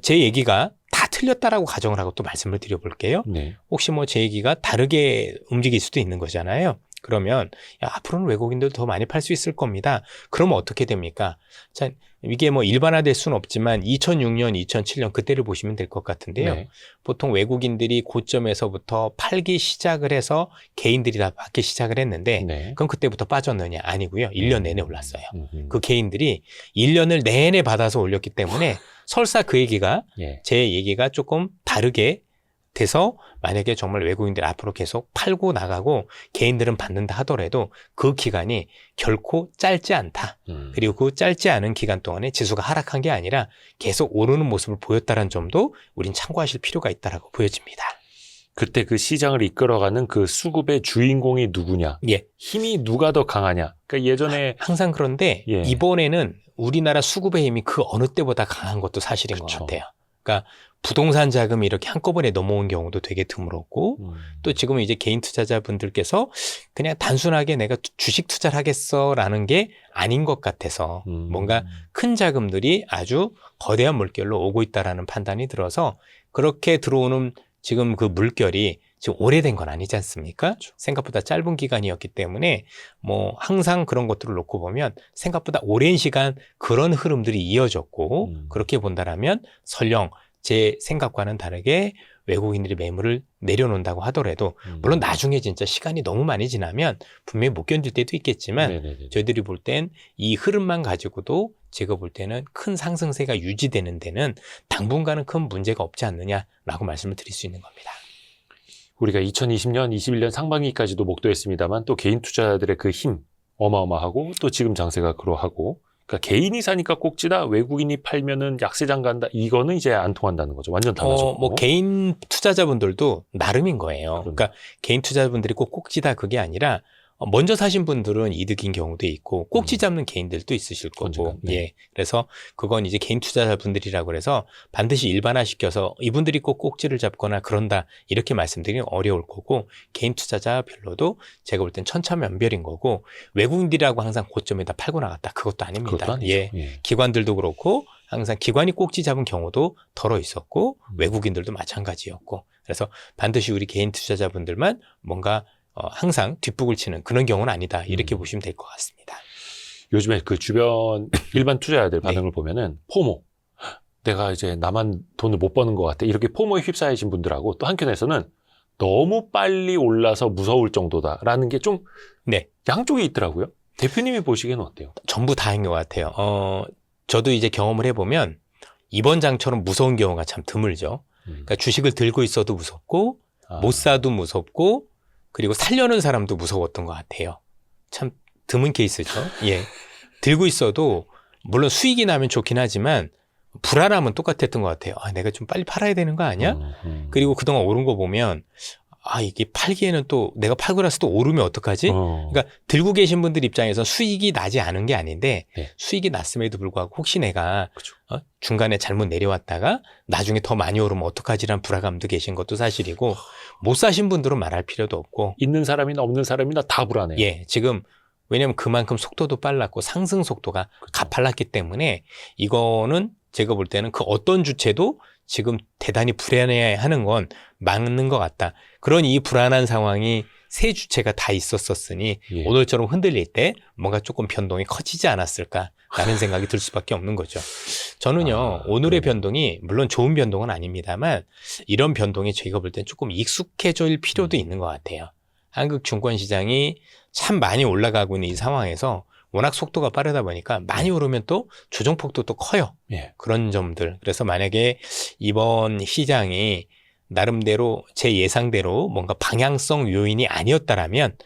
A: 제 얘기가 다 틀렸다라고 가정을 하고 또 말씀을 드려볼게요.
B: 네.
A: 혹시 뭐 제 얘기가 다르게 움직일 수도 있는 거잖아요. 그러면 앞으로는 외국인들 더 많이 팔 수 있을 겁니다. 그러면 어떻게 됩니까? 자, 이게 뭐 일반화될 수는 없지만 2006년, 2007년 그때를 보시면 될 것 같은데요.
B: 네.
A: 보통 외국인들이 고점에서부터 팔기 시작을 해서 개인들이 다 받기 시작을 했는데
B: 네.
A: 그럼 그때부터 빠졌느냐? 아니고요. 1년 내내 올랐어요. 그 개인들이 1년을 내내 받아서 올렸기 때문에 설사 그 얘기가
B: 예.
A: 제 얘기가 조금 다르게 돼서 만약에 정말 외국인들이 앞으로 계속 팔고 나가고 개인들은 받는다 하더라도 그 기간이 결코 짧지 않다. 그리고 그 짧지 않은 기간 동안에 지수가 하락한 게 아니라 계속 오르는 모습을 보였다는 점도 우린 참고하실 필요가 있다라고 보여집니다.
B: 그때 그 시장을 이끌어가는 그 수급의 주인공이 누구냐?
A: 예.
B: 힘이 누가 더 강하냐? 그러니까 예전에
A: 항상 그런데
B: 예.
A: 이번에는 우리나라 수급의 힘이 그 어느 때보다 강한 것도 사실인
B: 그쵸.
A: 것 같아요. 그러니까 부동산 자금이 이렇게 한꺼번에 넘어온 경우도 되게 드물었고 또 지금은 이제 개인 투자자분들께서 그냥 단순하게 내가 주식 투자를 하겠어라는 게 아닌 것 같아서 뭔가 큰 자금들이 아주 거대한 물결로 오고 있다라는 판단이 들어서 그렇게 들어오는 지금 그 물결이 지금 오래된 건 아니지 않습니까? 생각보다 짧은 기간이었기 때문에 뭐 항상 그런 것들을 놓고 보면 생각보다 오랜 시간 그런 흐름들이 이어졌고 그렇게 본다라면 설령 제 생각과는 다르게 외국인들이 매물을 내려놓는다고 하더라도 물론 나중에 진짜 시간이 너무 많이 지나면 분명히 못 견딜 때도 있겠지만
B: 네네네.
A: 저희들이 볼 땐 이 흐름만 가지고도 제가 볼 때는 큰 상승세가 유지되는 데는 당분간은 큰 문제가 없지 않느냐라고 말씀을 드릴 수 있는 겁니다.
B: 우리가 2020년, 21년 상반기까지도 목도했습니다만 또 개인 투자자들의 그 힘 어마어마하고 또 지금 장세가 그러하고 그러니까 개인이 사니까 꼭지다 외국인이 팔면은 약세장 간다 이거는 이제 안 통한다는 거죠. 완전 달라졌고.
A: 뭐 개인 투자자분들도 나름인 거예요. 그러니까 개인 투자자분들이 꼭 꼭지다 그게 아니라 먼저 사신 분들은 이득인 경우도 있고 꼭지 잡는 개인들도 있으실 거고
B: 언젠가, 네.
A: 예. 그래서 그건 이제 개인 투자자분들이라고 해서 반드시 일반화시켜서 이분들이 꼭 꼭지를 잡거나 그런다 이렇게 말씀드리기 어려울 거고 개인 투자자별로도 제가 볼 땐 천차만별인 거고 외국인들이라고 항상 고점에다 팔고 나갔다 그것도 아닙니다.
B: 그것도 아니죠.
A: 예.
B: 예.
A: 기관들도 그렇고 항상 기관이 꼭지 잡은 경우도 덜어 있었고 외국인들도 마찬가지였고 그래서 반드시 우리 개인 투자자분들만 뭔가 항상 뒷북을 치는 그런 경우는 아니다. 이렇게 보시면 될 것 같습니다.
B: 요즘에 그 주변 일반 투자자들
A: 네.
B: 반응을 보면은 포모. 내가 이제 나만 돈을 못 버는 것 같아. 이렇게 포모에 휩싸이신 분들하고 또 한켠에서는 너무 빨리 올라서 무서울 정도다라는 게 좀
A: 네.
B: 양쪽이 있더라고요. 대표님이 보시기에는 어때요?
A: 전부 다인 것 같아요. 저도 이제 경험을 해보면 이번 장처럼 무서운 경우가 참 드물죠. 그러니까 주식을 들고 있어도 무섭고 못 사도 무섭고 그리고 살려는 사람도 무서웠던 것 같아요. 참 드문 케이스죠. 예. 들고 있어도 물론 수익이 나면 좋긴 하지만 불안함은 똑같았던 것 같아요. 아, 내가 좀 빨리 팔아야 되는 거 아니야? 그리고 그동안 오른 거 보면 아, 이게 팔기에는 또 내가 팔고 나서 또 오르면 어떡하지? 그러니까 들고 계신 분들 입장에서 수익이 나지 않은 게 아닌데
B: 네.
A: 수익이 났음에도 불구하고 혹시 내가
B: 그쵸.
A: 중간에 잘못 내려왔다가 나중에 더 많이 오르면 어떡하지란 불안감도 계신 것도 사실이고 못 사신 분들은 말할 필요도 없고
B: 있는 사람이나 없는 사람이나 다 불안해요.
A: 예, 지금 왜냐하면 그만큼 속도도 빨랐고 상승 속도가 가팔랐기 때문에 이거는 제가 볼 때는 그 어떤 주체도 지금 대단히 불안해하는 건 맞는 것 같다. 그러니 이 불안한 상황이 세 주체가 다 있었으니
B: 예.
A: 오늘처럼 흔들릴 때 뭔가 조금 변동이 커지지 않았을까라는 생각이 들 수밖에 없는 거죠. 저는요 오늘의 변동이 물론 좋은 변동은 아닙니다만 이런 변동이 저희가 볼 땐 조금 익숙해질 필요도 있는 것 같아요. 한국 증권시장이 참 많이 올라가고 있는 이 상황에서 워낙 속도가 빠르다 보니까 많이 오르면 또 조정폭도 또 커요.
B: 예.
A: 그런 점들. 그래서 만약에 이번 시장이 나름대로 제 예상대로 뭔가 방향성 요인이 아니다라면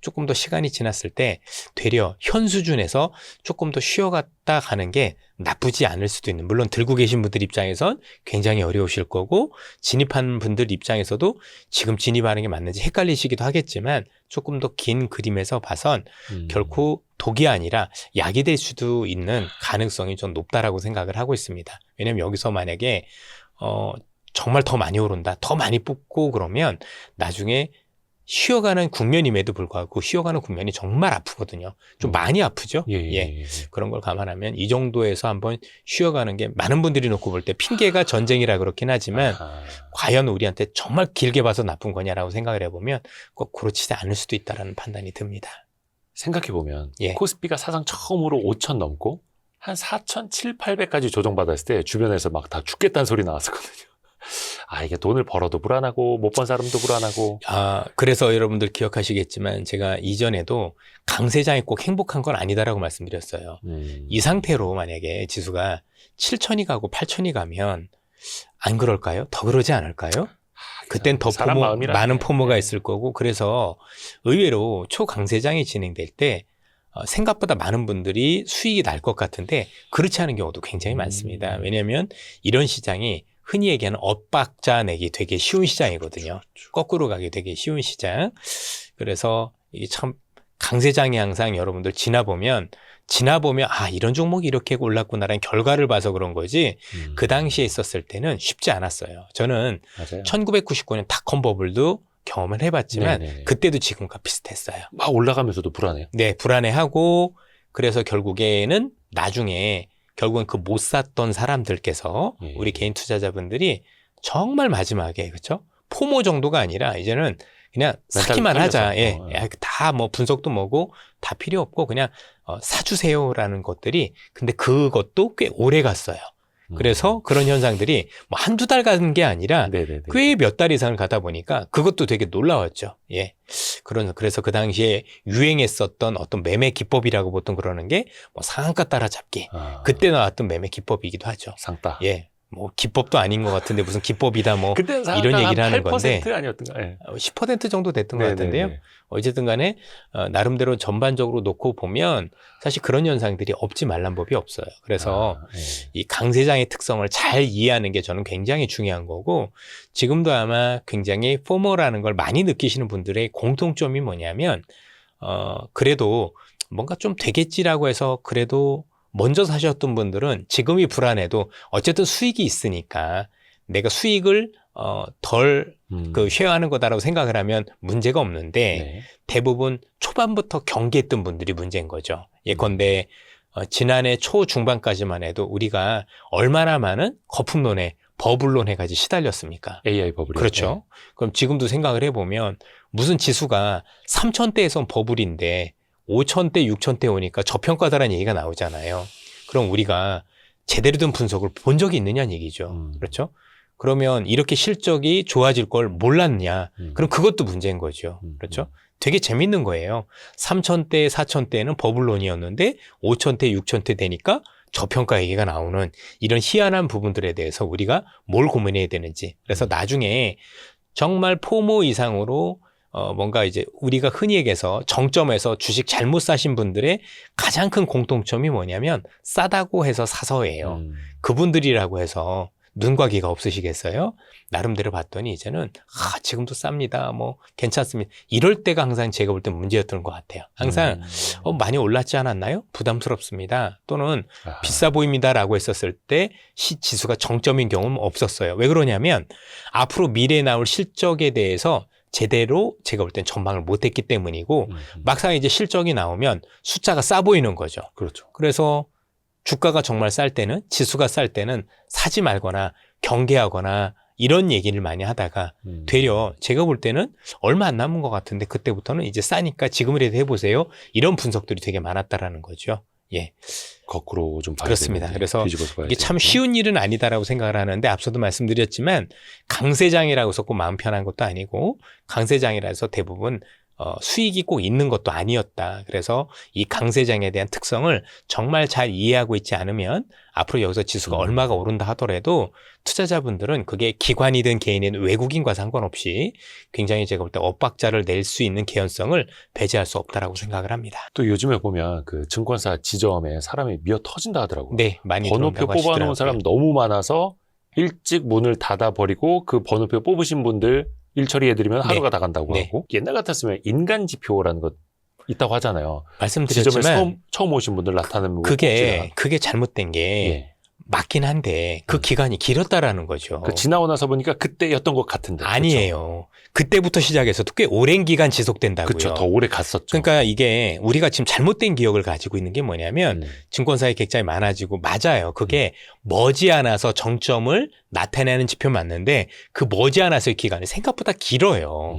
A: 조금 더 시간이 지났을 때 되려 현 수준에서 조금 더 쉬어갔다 가는 게 나쁘지 않을 수도 있는. 물론 들고 계신 분들 입장에선 굉장히 어려우실 거고 진입한 분들 입장에서도 지금 진입하는 게 맞는지 헷갈리시기도 하겠지만 조금 더 긴 그림에서 봐선 결코 독이 아니라 약이 될 수도 있는 가능성이 좀 높다라고 생각을 하고 있습니다. 왜냐하면 여기서 만약에 정말 더 많이 오른다, 더 많이 뽑고 그러면 나중에 쉬어가는 국면임에도 불구하고 쉬어가는 국면이 정말 아프거든요. 좀 많이 아프죠?
B: 예.
A: 그런 걸 감안하면 이 정도에서 한번 쉬어가는 게 많은 분들이 놓고 볼 때 핑계가 전쟁이라 그렇긴 하지만 과연 우리한테 정말 길게 봐서 나쁜 거냐라고 생각을 해보면 꼭 그렇지 않을 수도 있다는 판단이 듭니다.
B: 생각해보면
A: 예.
B: 코스피가 사상 처음으로 5천 넘고 한 4천 7, 800까지 조정받았을 때 주변에서 막 다 죽겠다는 소리 나왔었거든요. 아, 이게 돈을 벌어도 불안하고 못 번 사람도 불안하고.
A: 아, 그래서 여러분들 기억하시겠지만 제가 이전에도 강세장이 꼭 행복한 건 아니다라고 말씀드렸어요. 이 상태로 만약에 지수가 7천이 가고 8천이 가면 안 그럴까요? 더 그러지 않을까요? 그땐 더
B: 사람 마음이라네.
A: 많은 포모가 있을 거고 그래서 의외로 초강세장이 진행될 때 생각보다 많은 분들이 수익이 날 것 같은데 그렇지 않은 경우도 굉장히 많습니다. 왜냐하면 이런 시장이 흔히 얘기하는 엇박자 내기 되게 쉬운 시장이거든요. 거꾸로 가기 되게 쉬운 시장. 그래서 이게 참 강세장이 항상 여러분들 지나보면 아 이런 종목이 이렇게 올랐구나라는 결과를 봐서 그런 거지 그 당시에 있었을 때는 쉽지 않았어요. 저는
B: 맞아요.
A: 1999년 닷컴 버블도 경험을 해봤지만
B: 네네.
A: 그때도 지금과 비슷했어요.
B: 막 올라가면서도 불안해요.
A: 네, 불안해하고 그래서 결국에는 나중에 결국은 그 못 샀던 사람들께서
B: 예.
A: 우리 개인 투자자분들이 정말 마지막에 그렇죠? 포모 정도가 아니라 이제는 그냥 사기만 하자. 예. 다 뭐 분석도 뭐고 다 필요 없고 그냥 사주세요라는 것들이 근데 그것도 꽤 오래 갔어요. 그래서 그런 현상들이 뭐 한두 달 가는 게 아니라
B: 네네네.
A: 꽤 몇 달 이상을 가다 보니까 그것도 되게 놀라웠죠. 예. 그래서 그 당시에 유행했었던 어떤 매매 기법이라고 보통 그러는 게 뭐 상한가 따라잡기. 그때 나왔던 매매 기법이기도 하죠.
B: 상따.
A: 예. 뭐 기법도 아닌 것 같은데 무슨 기법이다 뭐
B: 그때는
A: 이런 얘기를 하는
B: 8%
A: 건데
B: 아니었던가? 예.
A: 10% 정도 됐던 것 같은데요.
B: 네네네.
A: 어쨌든 간에 나름대로 전반적으로 놓고 보면 사실 그런 현상들이 없지 말란 법이 없어요. 그래서
B: 예.
A: 이 강세장의 특성을 잘 이해하는 게 저는 굉장히 중요한 거고 지금도 아마 굉장히 포모라는 걸 많이 느끼시는 분들의 공통점이 뭐냐면 그래도 뭔가 좀 되겠지라고 해서 그래도 먼저 사셨던 분들은 지금이 불안해도 어쨌든 수익이 있으니까 내가 수익을 덜 그 쉐어하는 거다라고 생각을 하면 문제가 없는데
B: 네.
A: 대부분 초반부터 경계했던 분들이 문제인 거죠. 예컨대 지난해 초 중반까지만 해도 우리가 얼마나 많은 거품론에 버블론에까지 시달렸습니까?
B: AI 버블이.
A: 그렇죠. 그럼 지금도 생각을 해보면 무슨 지수가 3,000대에선 버블인데 5,000대, 6,000대 오니까 저평가다라는 얘기가 나오잖아요. 그럼 우리가 제대로 된 분석을 본 적이 있느냐는 얘기죠. 그렇죠? 그러면 이렇게 실적이 좋아질 걸 몰랐냐? 그럼 그것도 문제인 거죠. 그렇죠? 되게 재밌는 거예요. 3,000대, 4,000대는 버블론이었는데 5,000대, 6,000대 되니까 저평가 얘기가 나오는 이런 희한한 부분들에 대해서 우리가 뭘 고민해야 되는지. 그래서 나중에 정말 포모 이상으로 뭔가 이제 우리가 흔히 얘기해서 정점에서 주식 잘못 사신 분들의 가장 큰 공통점이 뭐냐면 싸다고 해서 사서예요. 그분들이라고 해서 눈과 귀가 없으시겠어요? 나름대로 봤더니 이제는 지금도 쌉니다. 뭐 괜찮습니다. 이럴 때가 항상 제가 볼 때 문제였던 것 같아요. 항상 많이 올랐지 않았나요? 부담스럽습니다. 또는 비싸 보입니다라고 했었을 때 지수가 정점인 경우는 없었어요. 왜 그러냐면 앞으로 미래에 나올 실적에 대해서 제대로 제가 볼 땐 전망을 못했기 때문이고 막상 이제 실적이 나오면 숫자가 싸 보이는 거죠.
B: 그렇죠.
A: 그래서 주가가 정말 쌀 때는, 지수가 쌀 때는 사지 말거나 경계하거나 이런 얘기를 많이 하다가 되려 제가 볼 때는 얼마 안 남은 것 같은데 그때부터는 이제 싸니까 지금이라도 해보세요. 이런 분석들이 되게 많았다라는 거죠. 예.
B: 거꾸로 좀 봐야
A: 그렇습니다.
B: 되는데,
A: 그래서
B: 뒤집어서 봐야
A: 이게 참
B: 되는데.
A: 쉬운 일은 아니다라고 생각을 하는데 앞서도 말씀드렸지만 강세장이라고 해서 꼭 마음 편한 것도 아니고 강세장이라 해서 대부분 수익이 꼭 있는 것도 아니었다. 그래서 이 강세장에 대한 특성을 정말 잘 이해하고 있지 않으면 앞으로 여기서 지수가 얼마가 오른다 하더라도 투자자분들은 그게 기관이든 개인이든 외국인과 상관없이 굉장히 제가 볼 때 엇박자를 낼 수 있는 개연성을 배제할 수 없다라고 생각을 합니다.
B: 또 요즘에 보면 그 증권사 지점에 사람이 미어 터진다 하더라고요.
A: 네, 많이
B: 번호표
A: 들어온다고
B: 뽑아놓은
A: 하시더라고요.
B: 사람 너무 많아서 일찍 문을 닫아버리고 그 번호표 뽑으신 분들 일 처리해드리면 하루가 다 간다고
A: 네.
B: 하고, 옛날 같았으면 인간 지표라는 것 있다고 하잖아요. 지점에
A: 말씀드렸지만
B: 처음 오신 분들 나타내는 거
A: 그게 잘못된 게
B: 예.
A: 맞긴 한데 그 기간이 길었다라는 거죠.
B: 그 지나고 나서 보니까 그때였던 것 같은데.
A: 아니에요. 그때부터 시작해서 꽤 오랜 기간 지속된다고요.
B: 그렇죠. 더 오래 갔었죠.
A: 그러니까 이게 우리가 지금 잘못된 기억을 가지고 있는 게 뭐냐면 증권사의 객장이 많아지고 맞아요. 그게 머지않아서 정점을 나타내는 지표 맞는데 그 머지않아서의 기간이 생각보다 길어요.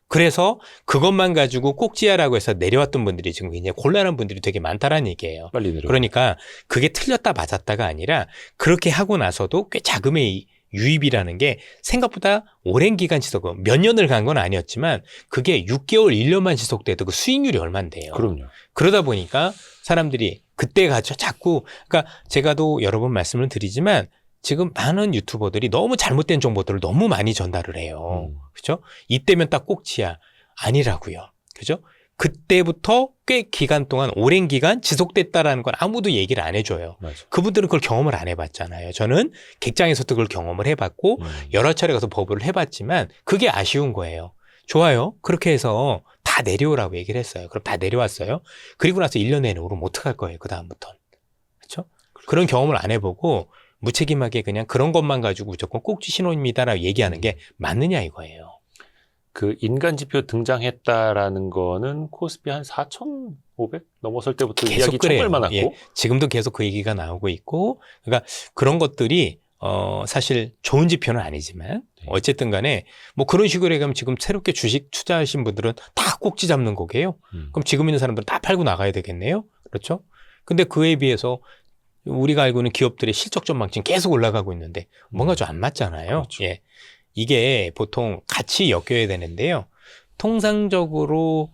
A: 그래서 그것만 가지고 꼭지야라고 해서 내려왔던 분들이 지금 굉장히 곤란한 분들이 되게 많다라는 얘기예요.
B: 빨리 내려.
A: 그러니까 그게 틀렸다 맞았다가 아니라 그렇게 하고 나서도 꽤 자금의 유입이라는 게 생각보다 오랜 기간 지속, 몇 년을 간 건 아니었지만 그게 6개월, 1년만 지속돼도 그 수익률이 얼만데요.
B: 그럼요.
A: 그러다 보니까 사람들이 그때 가서 자꾸, 그러니까 제가도 여러 번 말씀을 드리지만 지금 많은 유튜버들이 너무 잘못된 정보들을 너무 많이 전달을 해요. 그죠? 이때면 딱 꼭지야. 아니라고요. 그죠? 그때부터 꽤 기간 동안 오랜 기간 지속됐다라는 건 아무도 얘기를 안 해줘요.
B: 맞아.
A: 그분들은 그걸 경험을 안 해봤잖아요. 저는 객장에서도 그걸 경험을 해봤고 여러 차례 가서 버블을 해봤지만 그게 아쉬운 거예요. 좋아요. 그렇게 해서 다 내려오라고 얘기를 했어요. 그럼 다 내려왔어요. 그리고 나서 1년 내내 오르면 어떡할 거예요. 그 다음부터는. 그렇죠? 그런 경험을 안 해보고 무책임하게 그냥 그런 것만 가지고 무조건 꼭지 신호입니다라고 얘기하는 게 맞느냐 이거예요.
B: 그 인간 지표 등장했다라는 거는 코스피 한 4,500 넘어설 때부터
A: 계속
B: 이야기
A: 그래요.
B: 정말 많았고.
A: 예, 지금도 계속 그 얘기가 나오고 있고, 그러니까 그런 것들이 사실 좋은 지표는 아니지만 어쨌든 간에 뭐 그런 식으로 얘기하면 지금 새롭게 주식 투자하신 분들은 다 꼭지 잡는 거게요. 그럼 지금 있는 사람들은 다 팔고 나가야 되겠네요. 그렇죠? 근데 그에 비해서 우리가 알고 있는 기업들의 실적 전망치는 계속 올라가고 있는데 뭔가 좀 안 맞잖아요.
B: 그렇죠.
A: 예. 이게 보통 같이 엮여야 되는데요. 통상적으로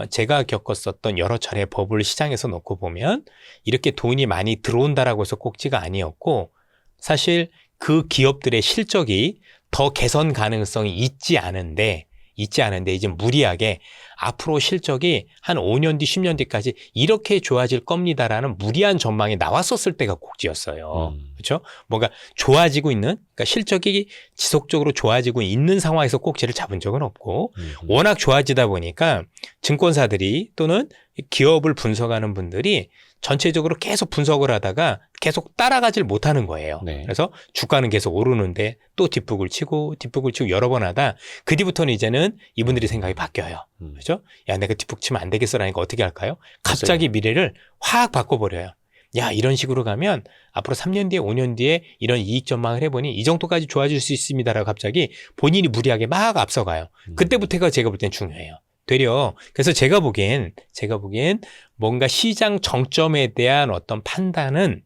A: 제가 겪었었던 여러 차례 버블 시장에서 놓고 보면 이렇게 돈이 많이 들어온다라고 해서 꼭지가 아니었고 사실 그 기업들의 실적이 더 개선 가능성이 있지 않은데 이제 무리하게 앞으로 실적이 한 5년 뒤, 10년 뒤까지 이렇게 좋아질 겁니다라는 무리한 전망이 나왔었을 때가 꼭지였어요. 그렇죠? 뭔가 좋아지고 있는, 그러니까 실적이 지속적으로 좋아지고 있는 상황에서 꼭지를 잡은 적은 없고 워낙 좋아지다 보니까 증권사들이 또는 기업을 분석하는 분들이 전체적으로 계속 분석을 하다가 계속 따라가질 못하는 거예요.
B: 네.
A: 그래서 주가는 계속 오르는데 또 뒷북을 치고 여러 번 하다 그 뒤부터는 이제는 이분들이 생각이 바뀌어요. 그렇죠? 야, 내가 뒷북 치면 안 되겠어라니까 어떻게 할까요? 갑자기 미래를 확 바꿔버려요. 야, 이런 식으로 가면 앞으로 3년 뒤에 5년 뒤에 이런 이익 전망을 해보니 이 정도까지 좋아질 수 있습니다라고 갑자기 본인이 무리하게 막 앞서가요. 그때부터가 제가 볼 땐 중요해요. 되려. 그래서 제가 보기엔 뭔가 시장 정점에 대한 어떤 판단은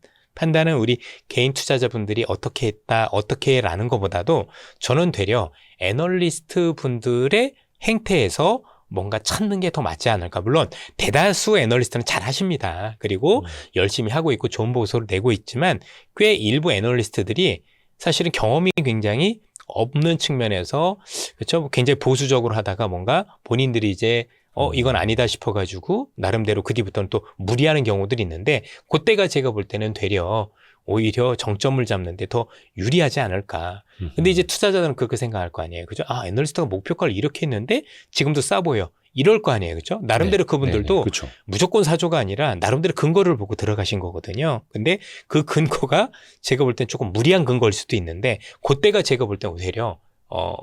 A: 우리 개인 투자자분들이 어떻게 했다, 어떻게 라는 것보다도 저는 되려 애널리스트 분들의 행태에서 뭔가 찾는 게 더 맞지 않을까. 물론 대다수 애널리스트는 잘 하십니다. 그리고 열심히 하고 있고 좋은 보고서를 내고 있지만 꽤 일부 애널리스트들이 사실은 경험이 굉장히 없는 측면에서 그렇죠. 굉장히 보수적으로 하다가 뭔가 본인들이 이제 이건 아니다 싶어가지고 나름대로 그 뒤부터는 또 무리하는 경우들이 있는데 그때가 제가 볼 때는 되려 오히려 정점을 잡는데 더 유리하지 않을까. 근데 이제 투자자들은 그렇게 생각할 거 아니에요. 그죠? 아, 애널리스트가 목표가를 이렇게 했는데 지금도 싸 보여. 이럴 거 아니에요. 그죠? 나름대로 그분들도
B: 그렇죠.
A: 무조건 사조가 아니라 나름대로 근거를 보고 들어가신 거거든요. 근데 그 근거가 제가 볼 땐 조금 무리한 근거일 수도 있는데 그때가 제가 볼 땐 오히려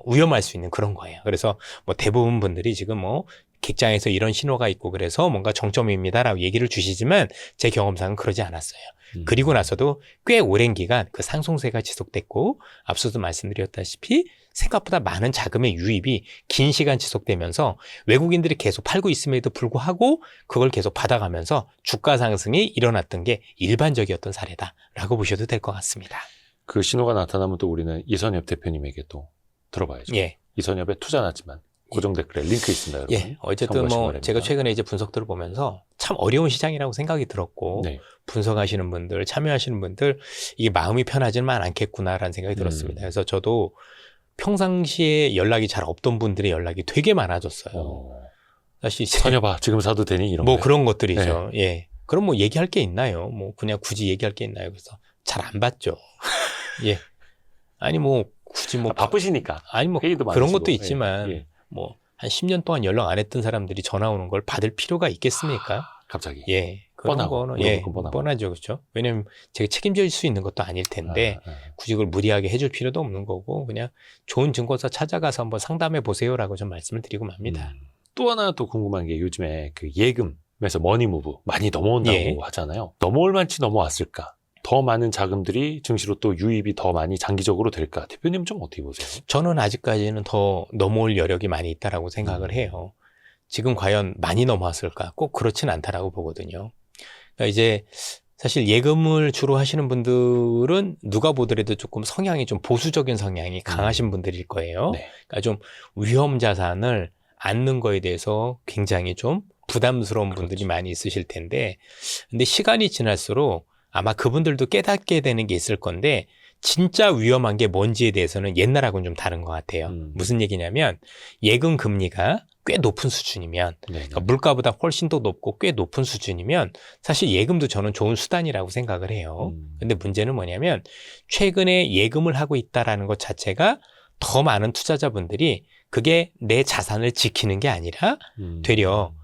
A: 위험할 수 있는 그런 거예요. 그래서 뭐 대부분 분들이 지금 뭐 객장에서 이런 신호가 있고 그래서 뭔가 정점입니다라고 얘기를 주시지만 제 경험상은 그러지 않았어요. 그리고 나서도 꽤 오랜 기간 그 상승세가 지속됐고 앞서도 말씀드렸다시피 생각보다 많은 자금의 유입이 긴 시간 지속되면서 외국인들이 계속 팔고 있음에도 불구하고 그걸 계속 받아가면서 주가 상승이 일어났던 게 일반적이었던 사례다라고 보셔도 될 것 같습니다.
B: 그 신호가 나타나면 또 우리는 이선엽 대표님에게 또 들어봐야죠.
A: 예.
B: 이선엽의 투자났지만 고정 댓글에 링크 있습니다, 여러분.
A: 예, 어쨌든 뭐 제가 최근에 이제 분석들을 보면서 참 어려운 시장이라고 생각이 들었고
B: 네.
A: 분석하시는 분들, 참여하시는 분들 이게 마음이 편하지만 않겠구나라는 생각이 들었습니다. 그래서 저도 평상시에 연락이 잘 없던 분들의 연락이 되게 많아졌어요. 사실 이제
B: 선여봐, 지금 사도 되니 이런
A: 뭐
B: 거예요.
A: 그런 것들이죠. 예, 그럼 뭐 얘기할 게 있나요? 뭐 그냥 굳이 얘기할 게 있나요? 그래서 잘 안 받죠. 예, 아니 뭐 굳이 뭐
B: 바쁘시니까.
A: 아니 뭐
B: 회의도
A: 그런
B: 많으시고.
A: 것도 있지만.
B: 예.
A: 뭐 한 10년 동안 연락 안 했던 사람들이 전화 오는 걸 받을 필요가 있겠습니까?
B: 갑자기.
A: 예. 그런
B: 뻔하고,
A: 거는 예,
B: 뻔하고.
A: 뻔하죠. 그렇죠? 왜냐면 제가 책임질 수 있는 것도 아닐 텐데 굳이 그걸 무리하게 해줄 필요도 없는 거고 그냥 좋은 증권사 찾아가서 한번 상담해 보세요라고 좀 말씀을 드리고 맙니다.
B: 또 하나 또 궁금한 게 요즘에 그 예금에서 머니무브 많이 넘어온다고
A: 예.
B: 하잖아요. 넘어올 만치 넘어왔을까? 더 많은 자금들이 증시로 또 유입이 더 많이 장기적으로 될까? 대표님 좀 어떻게 보세요?
A: 저는 아직까지는 더 넘어올 여력이 많이 있다라고 생각을 해요. 지금 과연 많이 넘어왔을까? 꼭 그렇진 않다라고 보거든요. 그러니까 이제 사실 예금을 주로 하시는 분들은 누가 보더라도 조금 성향이 좀 보수적인 성향이 강하신 분들일 거예요.
B: 네.
A: 그러니까 좀 위험 자산을 안는 거에 대해서 굉장히 좀 부담스러운 분들이 많이 있으실 텐데, 근데 시간이 지날수록 아마 그분들도 깨닫게 되는 게 있을 건데, 진짜 위험한 게 뭔지에 대해서는 옛날하고는 좀 다른 것 같아요. 무슨 얘기냐면 예금 금리가 꽤 높은 수준이면 그러니까 물가보다 훨씬 더 높고 꽤 높은 수준이면 사실 예금도 저는 좋은 수단이라고 생각을 해요. 근데 문제는 뭐냐면 최근에 예금을 하고 있다라는 것 자체가 더 많은 투자자분들이 그게 내 자산을 지키는 게 아니라 되려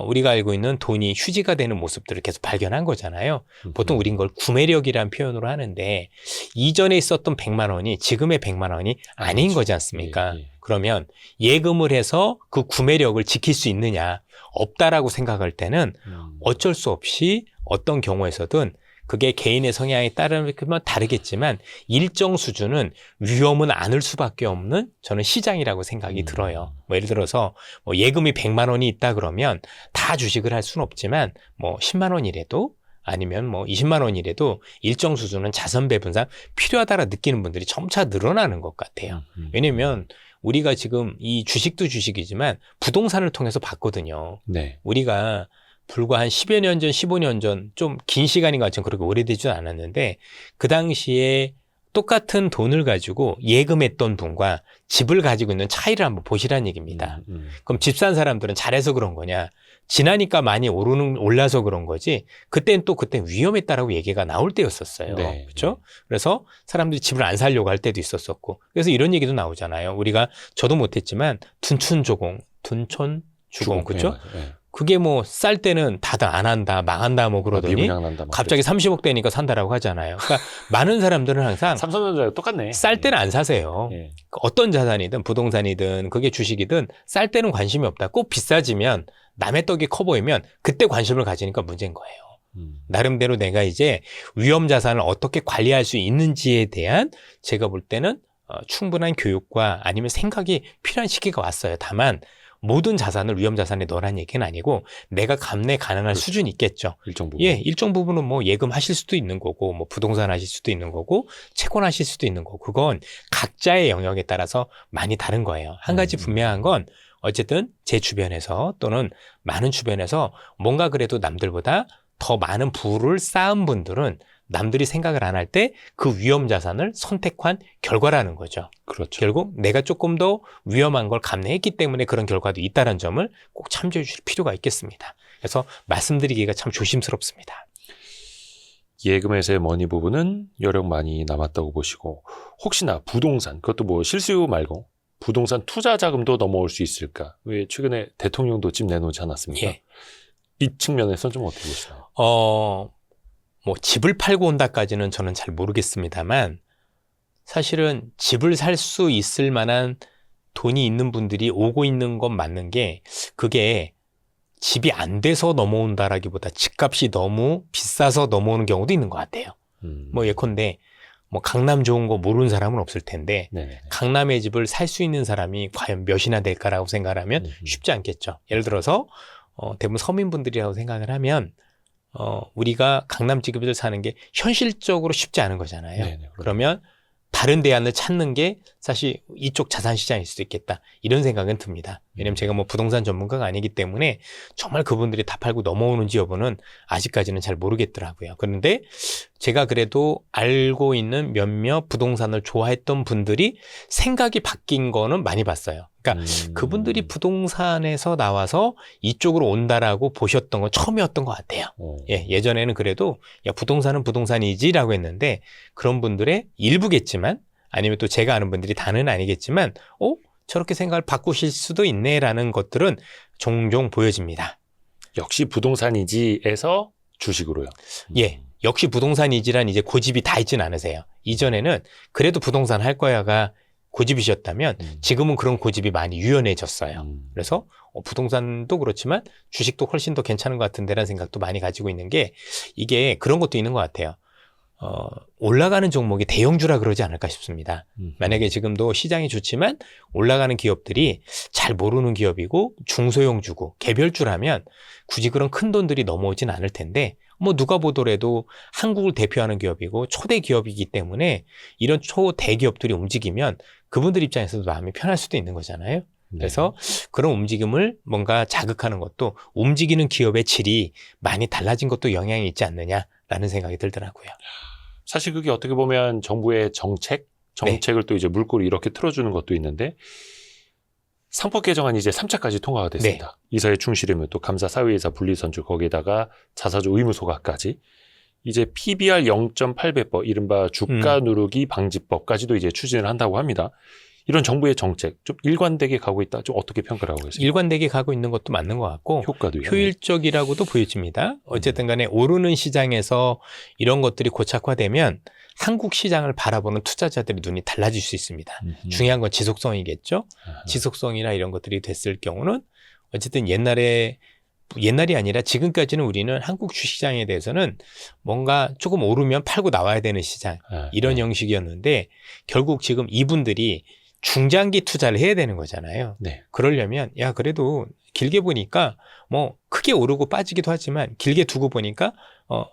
A: 우리가 알고 있는 돈이 휴지가 되는 모습들을 계속 발견한 거잖아요. 보통 우린 걸 구매력이라는 표현으로 하는데 이전에 있었던 100만 원이 지금의 100만 원이 아닌
B: 그렇죠.
A: 거지 않습니까?
B: 예.
A: 그러면 예금을 해서 그 구매력을 지킬 수 있느냐? 없다라고 생각할 때는 어쩔 수 없이 어떤 경우에서든 그게 개인의 성향에 따르면 다르겠지만 일정 수준은 위험은 않을 수밖에 없는 저는 시장이라고 생각이 들어요. 뭐 예를 들어서 뭐 예금이 100만 원이 있다 그러면 다 주식을 할 수는 없지만 뭐 10만 원이라도 아니면 뭐 20만 원이라도 일정 수준은 자선 배분상 필요하다라 느끼는 분들이 점차 늘어나는 것 같아요. 왜냐면 우리가 지금 이 주식도 주식이지만 부동산을 통해서 봤거든요.
B: 네.
A: 우리가 불과 한 10여 년 전, 15년 전, 좀 긴 시간인 것 같지만 그렇게 오래되지 않았는데, 그 당시에 똑같은 돈을 가지고 예금했던 분과 집을 가지고 있는 차이를 한번 보시라는 얘기입니다. 그럼 집 산 사람들은 잘해서 그런 거냐? 지나니까 많이 올라서 그런 거지, 그땐 위험했다라고 얘기가 나올 때였었어요.
B: 네.
A: 그렇죠? 그래서 사람들이 집을 안 살려고 할 때도 있었었고, 그래서 이런 얘기도 나오잖아요. 우리가, 저도 못했지만, 둔촌주공, 그렇죠?
B: 네.
A: 그게 뭐 쌀 때는 다들 안 한다, 망한다 뭐 그러더니
B: 미분양난다,
A: 갑자기 30억 되니까 산다라고 하잖아요. 그러니까 많은 사람들은 항상
B: 삼성전자랑 똑같네.
A: 쌀 때는 안 사세요.
B: 예.
A: 어떤 자산이든 부동산이든 그게 주식이든 쌀 때는 관심이 없다. 꼭 비싸지면 남의 떡이 커 보이면 그때 관심을 가지니까 문제인 거예요. 나름대로 내가 이제 위험 자산을 어떻게 관리할 수 있는지에 대한 제가 볼 때는 충분한 교육과 아니면 생각이 필요한 시기가 왔어요. 다만 모든 자산을 위험 자산에 넣으라는 얘기는 아니고 내가 감내 가능한 수준이 있겠죠.
B: 일정 부분.
A: 예, 일정 부분은 뭐 예금 하실 수도 있는 거고, 뭐 부동산 하실 수도 있는 거고, 채권 하실 수도 있는 거고, 그건 각자의 영역에 따라서 많이 다른 거예요. 한 가지 분명한 건 어쨌든 제 주변에서 또는 많은 주변에서 뭔가 그래도 남들보다 더 많은 부를 쌓은 분들은 남들이 생각을 안 할 때 그 위험 자산을 선택한 결과라는 거죠.
B: 그렇죠.
A: 결국 내가 조금 더 위험한 걸 감내했기 때문에 그런 결과도 있다는 점을 꼭 참조해 주실 필요가 있겠습니다. 그래서 말씀드리기가 참 조심스럽습니다.
B: 예금에서의 머니 부분은 여력 많이 남았다고 보시고 혹시나 부동산 그것도 뭐 실수요 말고 부동산 투자 자금도 넘어올 수 있을까? 왜 최근에 대통령도 집 내놓지 않았습니까?
A: 예.
B: 이 측면에서는 좀 어떻게 보시나요?
A: 뭐 집을 팔고 온다까지는 저는 잘 모르겠습니다만 사실은 집을 살 수 있을 만한 돈이 있는 분들이 오고 있는 건 맞는 게 그게 집이 안 돼서 넘어온다라기보다 집값이 너무 비싸서 넘어오는 경우도 있는 것 같아요. 뭐 예컨대 뭐 강남 좋은 거 모르는 사람은 없을 텐데
B: 네네.
A: 강남의 집을 살 수 있는 사람이 과연 몇이나 될까라고 생각하면 쉽지 않겠죠. 예를 들어서 대부분 서민분들이라고 생각을 하면 우리가 강남 집을 사는 게 현실적으로 쉽지 않은 거잖아요.
B: 네네.
A: 그러면 다른 대안을 찾는 게 사실 이쪽 자산시장일 수도 있겠다. 이런 생각은 듭니다. 왜냐면 제가 뭐 부동산 전문가가 아니기 때문에 정말 그분들이 다 팔고 넘어오는지 여부는 아직까지는 잘 모르겠더라고요. 그런데 제가 그래도 알고 있는 몇몇 부동산을 좋아했던 분들이 생각이 바뀐 거는 많이 봤어요. 그러니까 그분들이 부동산에서 나와서 이쪽으로 온다라고 보셨던 건 처음이었던 것 같아요. 예전에는 그래도 야 부동산은 부동산이지라고 했는데 그런 분들의 일부겠지만 아니면 또 제가 아는 분들이 다는 아니겠지만 저렇게 생각을 바꾸실 수도 있네라는 것들은 종종 보여집니다.
B: 역시 부동산이지에서 주식으로요.
A: 예. 역시 부동산이지란 이제 고집이 다 있진 않으세요. 이전에는 그래도 부동산 할 거야가 고집이셨다면 지금은 그런 고집이 많이 유연해졌어요. 그래서 부동산도 그렇지만 주식도 훨씬 더 괜찮은 것 같은데라는 생각도 많이 가지고 있는 게 이게 그런 것도 있는 것 같아요. 올라가는 종목이 대형주라 그러지 않을까 싶습니다. 만약에 지금도 시장이 좋지만 올라가는 기업들이 잘 모르는 기업이고 중소형주고 개별주라면 굳이 그런 큰 돈들이 넘어오진 않을 텐데 뭐 누가 보더라도 한국을 대표하는 기업이고 초대 기업이기 때문에 이런 초대 기업들이 움직이면 그분들 입장에서도 마음이 편할 수도 있는 거잖아요. 그래서 그런 움직임을 뭔가 자극하는 것도 움직이는 기업의 질이 많이 달라진 것도 영향이 있지 않느냐라는 생각이 들더라고요.
B: 사실 그게 어떻게 보면 정부의 정책을 또 이제 물꼬를 이렇게 틀어주는 것도 있는데 상법 개정안이 이제 3차까지 통과가 됐습니다. 이사회 충실이면 또 감사 사회이사 분리선출 거기에다가 자사주 의무 소각까지 이제 PBR 0.8배법 이른바 주가 누르기 방지법까지도 이제 추진을 한다고 합니다. 이런 정부의 정책 좀 일관되게 가고 있다. 좀 어떻게 평가를 하고 계세요?
A: 일관되게 가고 있는 것도 맞는 것 같고
B: 효과도요.
A: 효율적이라고도 보여집니다. 어쨌든 간에 오르는 시장에서 이런 것들이 고착화되면 한국 시장을 바라보는 투자자들의 눈이 달라질 수 있습니다. 중요한 건 지속성이겠죠. 지속성이나 이런 것들이 됐을 경우는 어쨌든 옛날이 아니라 지금까지는 우리는 한국 주식시장에 대해서는 뭔가 조금 오르면 팔고 나와야 되는 시장 이런 형식이었는데 결국 지금 이분들이 중장기 투자를 해야 되는 거잖아요.
B: 네.
A: 그러려면 그래도 길게 보니까 뭐 크게 오르고 빠지기도 하지만 길게 두고 보니까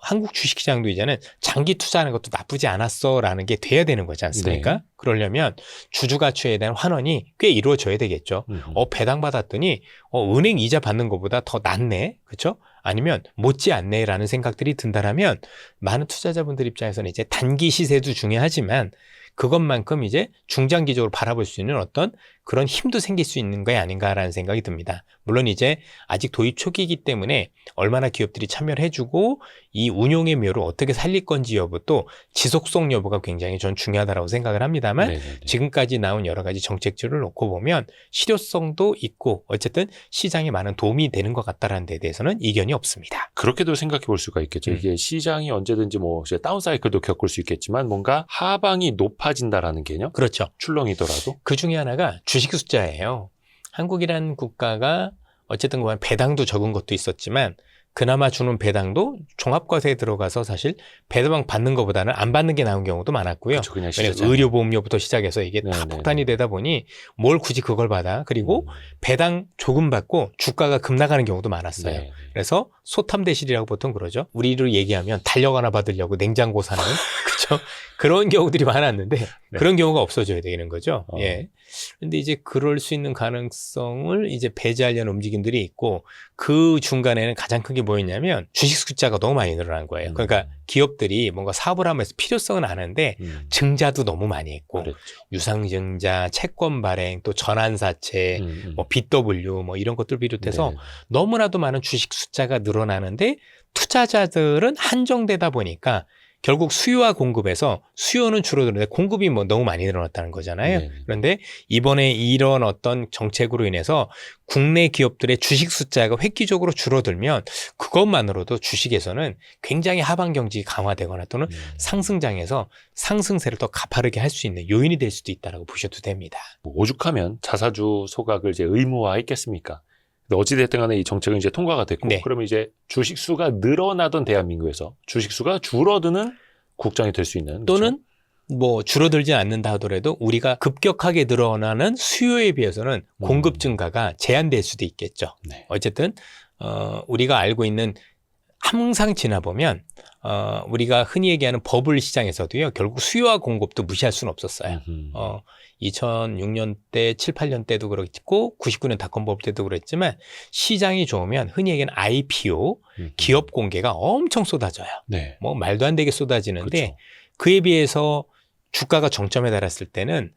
A: 한국 주식시장도 이제는 장기 투자하는 것도 나쁘지 않았어라는 게 돼야 되는 거지 않습니까?
B: 네.
A: 그러려면 주주가치에 대한 환원이 꽤 이루어져야 되겠죠. 배당 받았더니 은행 이자 받는 것보다 더 낫네, 그렇죠? 아니면 못지않네라는 생각들이 든다라면 많은 투자자분들 입장에서는 이제 단기 시세도 중요하지만 그것만큼 이제 중장기적으로 바라볼 수 있는 어떤 그런 힘도 생길 수 있는 게 아닌가라는 생각이 듭니다. 물론 이제 아직 도입 초기이기 때문에 얼마나 기업들이 참여를 해주고 이 운용의 묘를 어떻게 살릴 건지 여부도 지속성 여부가 굉장히 전 중요하다고 생각을 합니다만
B: 네네네.
A: 지금까지 나온 여러 가지 정책들을 놓고 보면 실효성도 있고 어쨌든 시장에 많은 도움이 되는 것 같다는 데 대해서는 이견이 없습니다.
B: 그렇게도 생각해 볼 수가 있겠죠. 이게 시장이 언제든지 뭐 다운사이클도 겪을 수 있겠지만 뭔가 하방이 높아진다라는 개념?
A: 그렇죠.
B: 출렁이더라도?
A: 그 중에 하나가 주식 숫자예요. 한국이라는 국가가 어쨌든 그간 배당도 적은 것도 있었지만 그나마 주는 배당도 종합과세에 들어가서 사실 배당 받는 것보다는 안 받는 게 나온 경우도 많았고요.
B: 그렇죠. 그냥
A: 왜냐하면
B: 시장.
A: 의료보험료부터 시작해서 이게 다
B: 네네네.
A: 폭탄이 되다 보니 뭘 굳이 그걸 받아. 그리고 배당 조금 받고 주가가 급 나가는 경우도 많았어요.
B: 네.
A: 그래서 소탐대실이라고 보통 그러죠. 우리로 얘기하면 달력 하나 받으려고 냉장고 사는 그렇죠. 그런 경우들이 많았는데
B: 네.
A: 그런 경우가 없어져야 되는 거죠.
B: 어.
A: 예. 근데 이제 그럴 수 있는 가능성을 이제 배제하려는 움직임들이 있고 그 중간에는 가장 큰 게 뭐였냐면 주식 숫자가 너무 많이 늘어난 거예요. 그러니까 기업들이 뭔가 사업을 하면서 필요성은 아는데 증자도 너무 많이 했고
B: 그랬죠.
A: 유상증자, 채권 발행, 또 전환사채, 뭐 BW 뭐 이런 것들 비롯해서
B: 네.
A: 너무나도 많은 주식 숫자가 늘어나는데 투자자들은 한정되다 보니까 결국 수요와 공급에서 수요는 줄어드는데 공급이 뭐 너무 많이 늘어났다는 거잖아요.
B: 네.
A: 그런데 이번에 이런 어떤 정책으로 인해서 국내 기업들의 주식 숫자가 획기적으로 줄어들면 그것만으로도 주식에서는 굉장히 하방 경직이 강화되거나 또는 상승장에서 상승세를 더 가파르게 할 수 있는 요인이 될 수도 있다고 보셔도 됩니다.
B: 뭐 오죽하면 자사주 소각을 이제 의무화했겠습니까? 근데 어찌됐든 간에 이 정책은 이제 통과가 됐고,
A: 네.
B: 그러면 이제 주식 수가 늘어나던 대한민국에서 주식 수가 줄어드는 국장이 될 수 있는.
A: 또는 뭐 줄어들지 않는다 하더라도 우리가 급격하게 늘어나는 수요에 비해서는 공급 증가가 제한될 수도 있겠죠.
B: 네.
A: 어쨌든 우리가 알고 있는 항상 지나보면 우리가 흔히 얘기하는 버블 시장에서도요 결국 수요와 공급도 무시할 수는 없었어요. 2006년대, 7, 8년 때도 그렇고 99년 닷컴 버블 때도 그랬지만 시장이 좋으면 흔히 얘기하는 IPO, 기업 공개가 엄청 쏟아져요.
B: 네.
A: 뭐 말도 안 되게 쏟아지는데
B: 그렇죠.
A: 그에 비해서 주가가 정점에 달했을 때는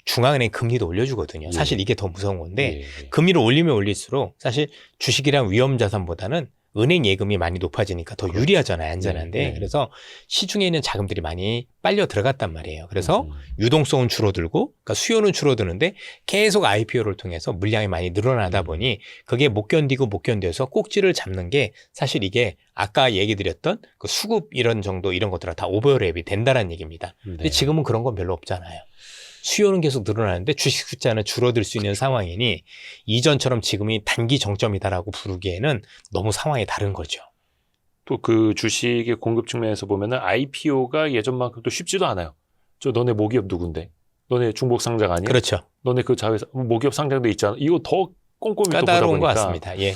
A: 중앙은행 금리도 올려주거든요. 사실
B: 예.
A: 이게 더 무서운 건데
B: 예.
A: 금리를 올리면 올릴수록 사실 주식이랑 위험자산보다는 은행 예금이 많이 높아지니까 더 유리하잖아요. 안전한데.
B: 네, 네.
A: 그래서 시중에 있는 자금들이 많이 빨려 들어갔단 말이에요. 그래서 유동성은 줄어들고 그러니까 수요는 줄어드는데 계속 IPO를 통해서 물량이 많이 늘어나다 보니 그게 못 견뎌서 꼭지를 잡는 게 사실 이게 아까 얘기 드렸던 그 수급 이런 정도 이런 것들은 다 오버랩이 된다는 얘기입니다. 근데
B: 네.
A: 지금은 그런 건 별로 없잖아요. 수요는 계속 늘어나는데 주식 숫자는 줄어들 수 있는 상황이니 이전처럼 지금이 단기 정점이다라고 부르기에는 너무 상황이 다른 거죠.
B: 또 그 주식의 공급 측면에서 보면은 IPO가 예전만큼 또 쉽지도 않아요. 저 너네 모기업 누군데? 너네 중복 상장 아니야?
A: 그렇죠.
B: 너네 그 자회사 모기업 상장돼 있잖아. 이거 더 꼼꼼히 또 보다
A: 까다로운 것
B: 보니까.
A: 같습니다. 예.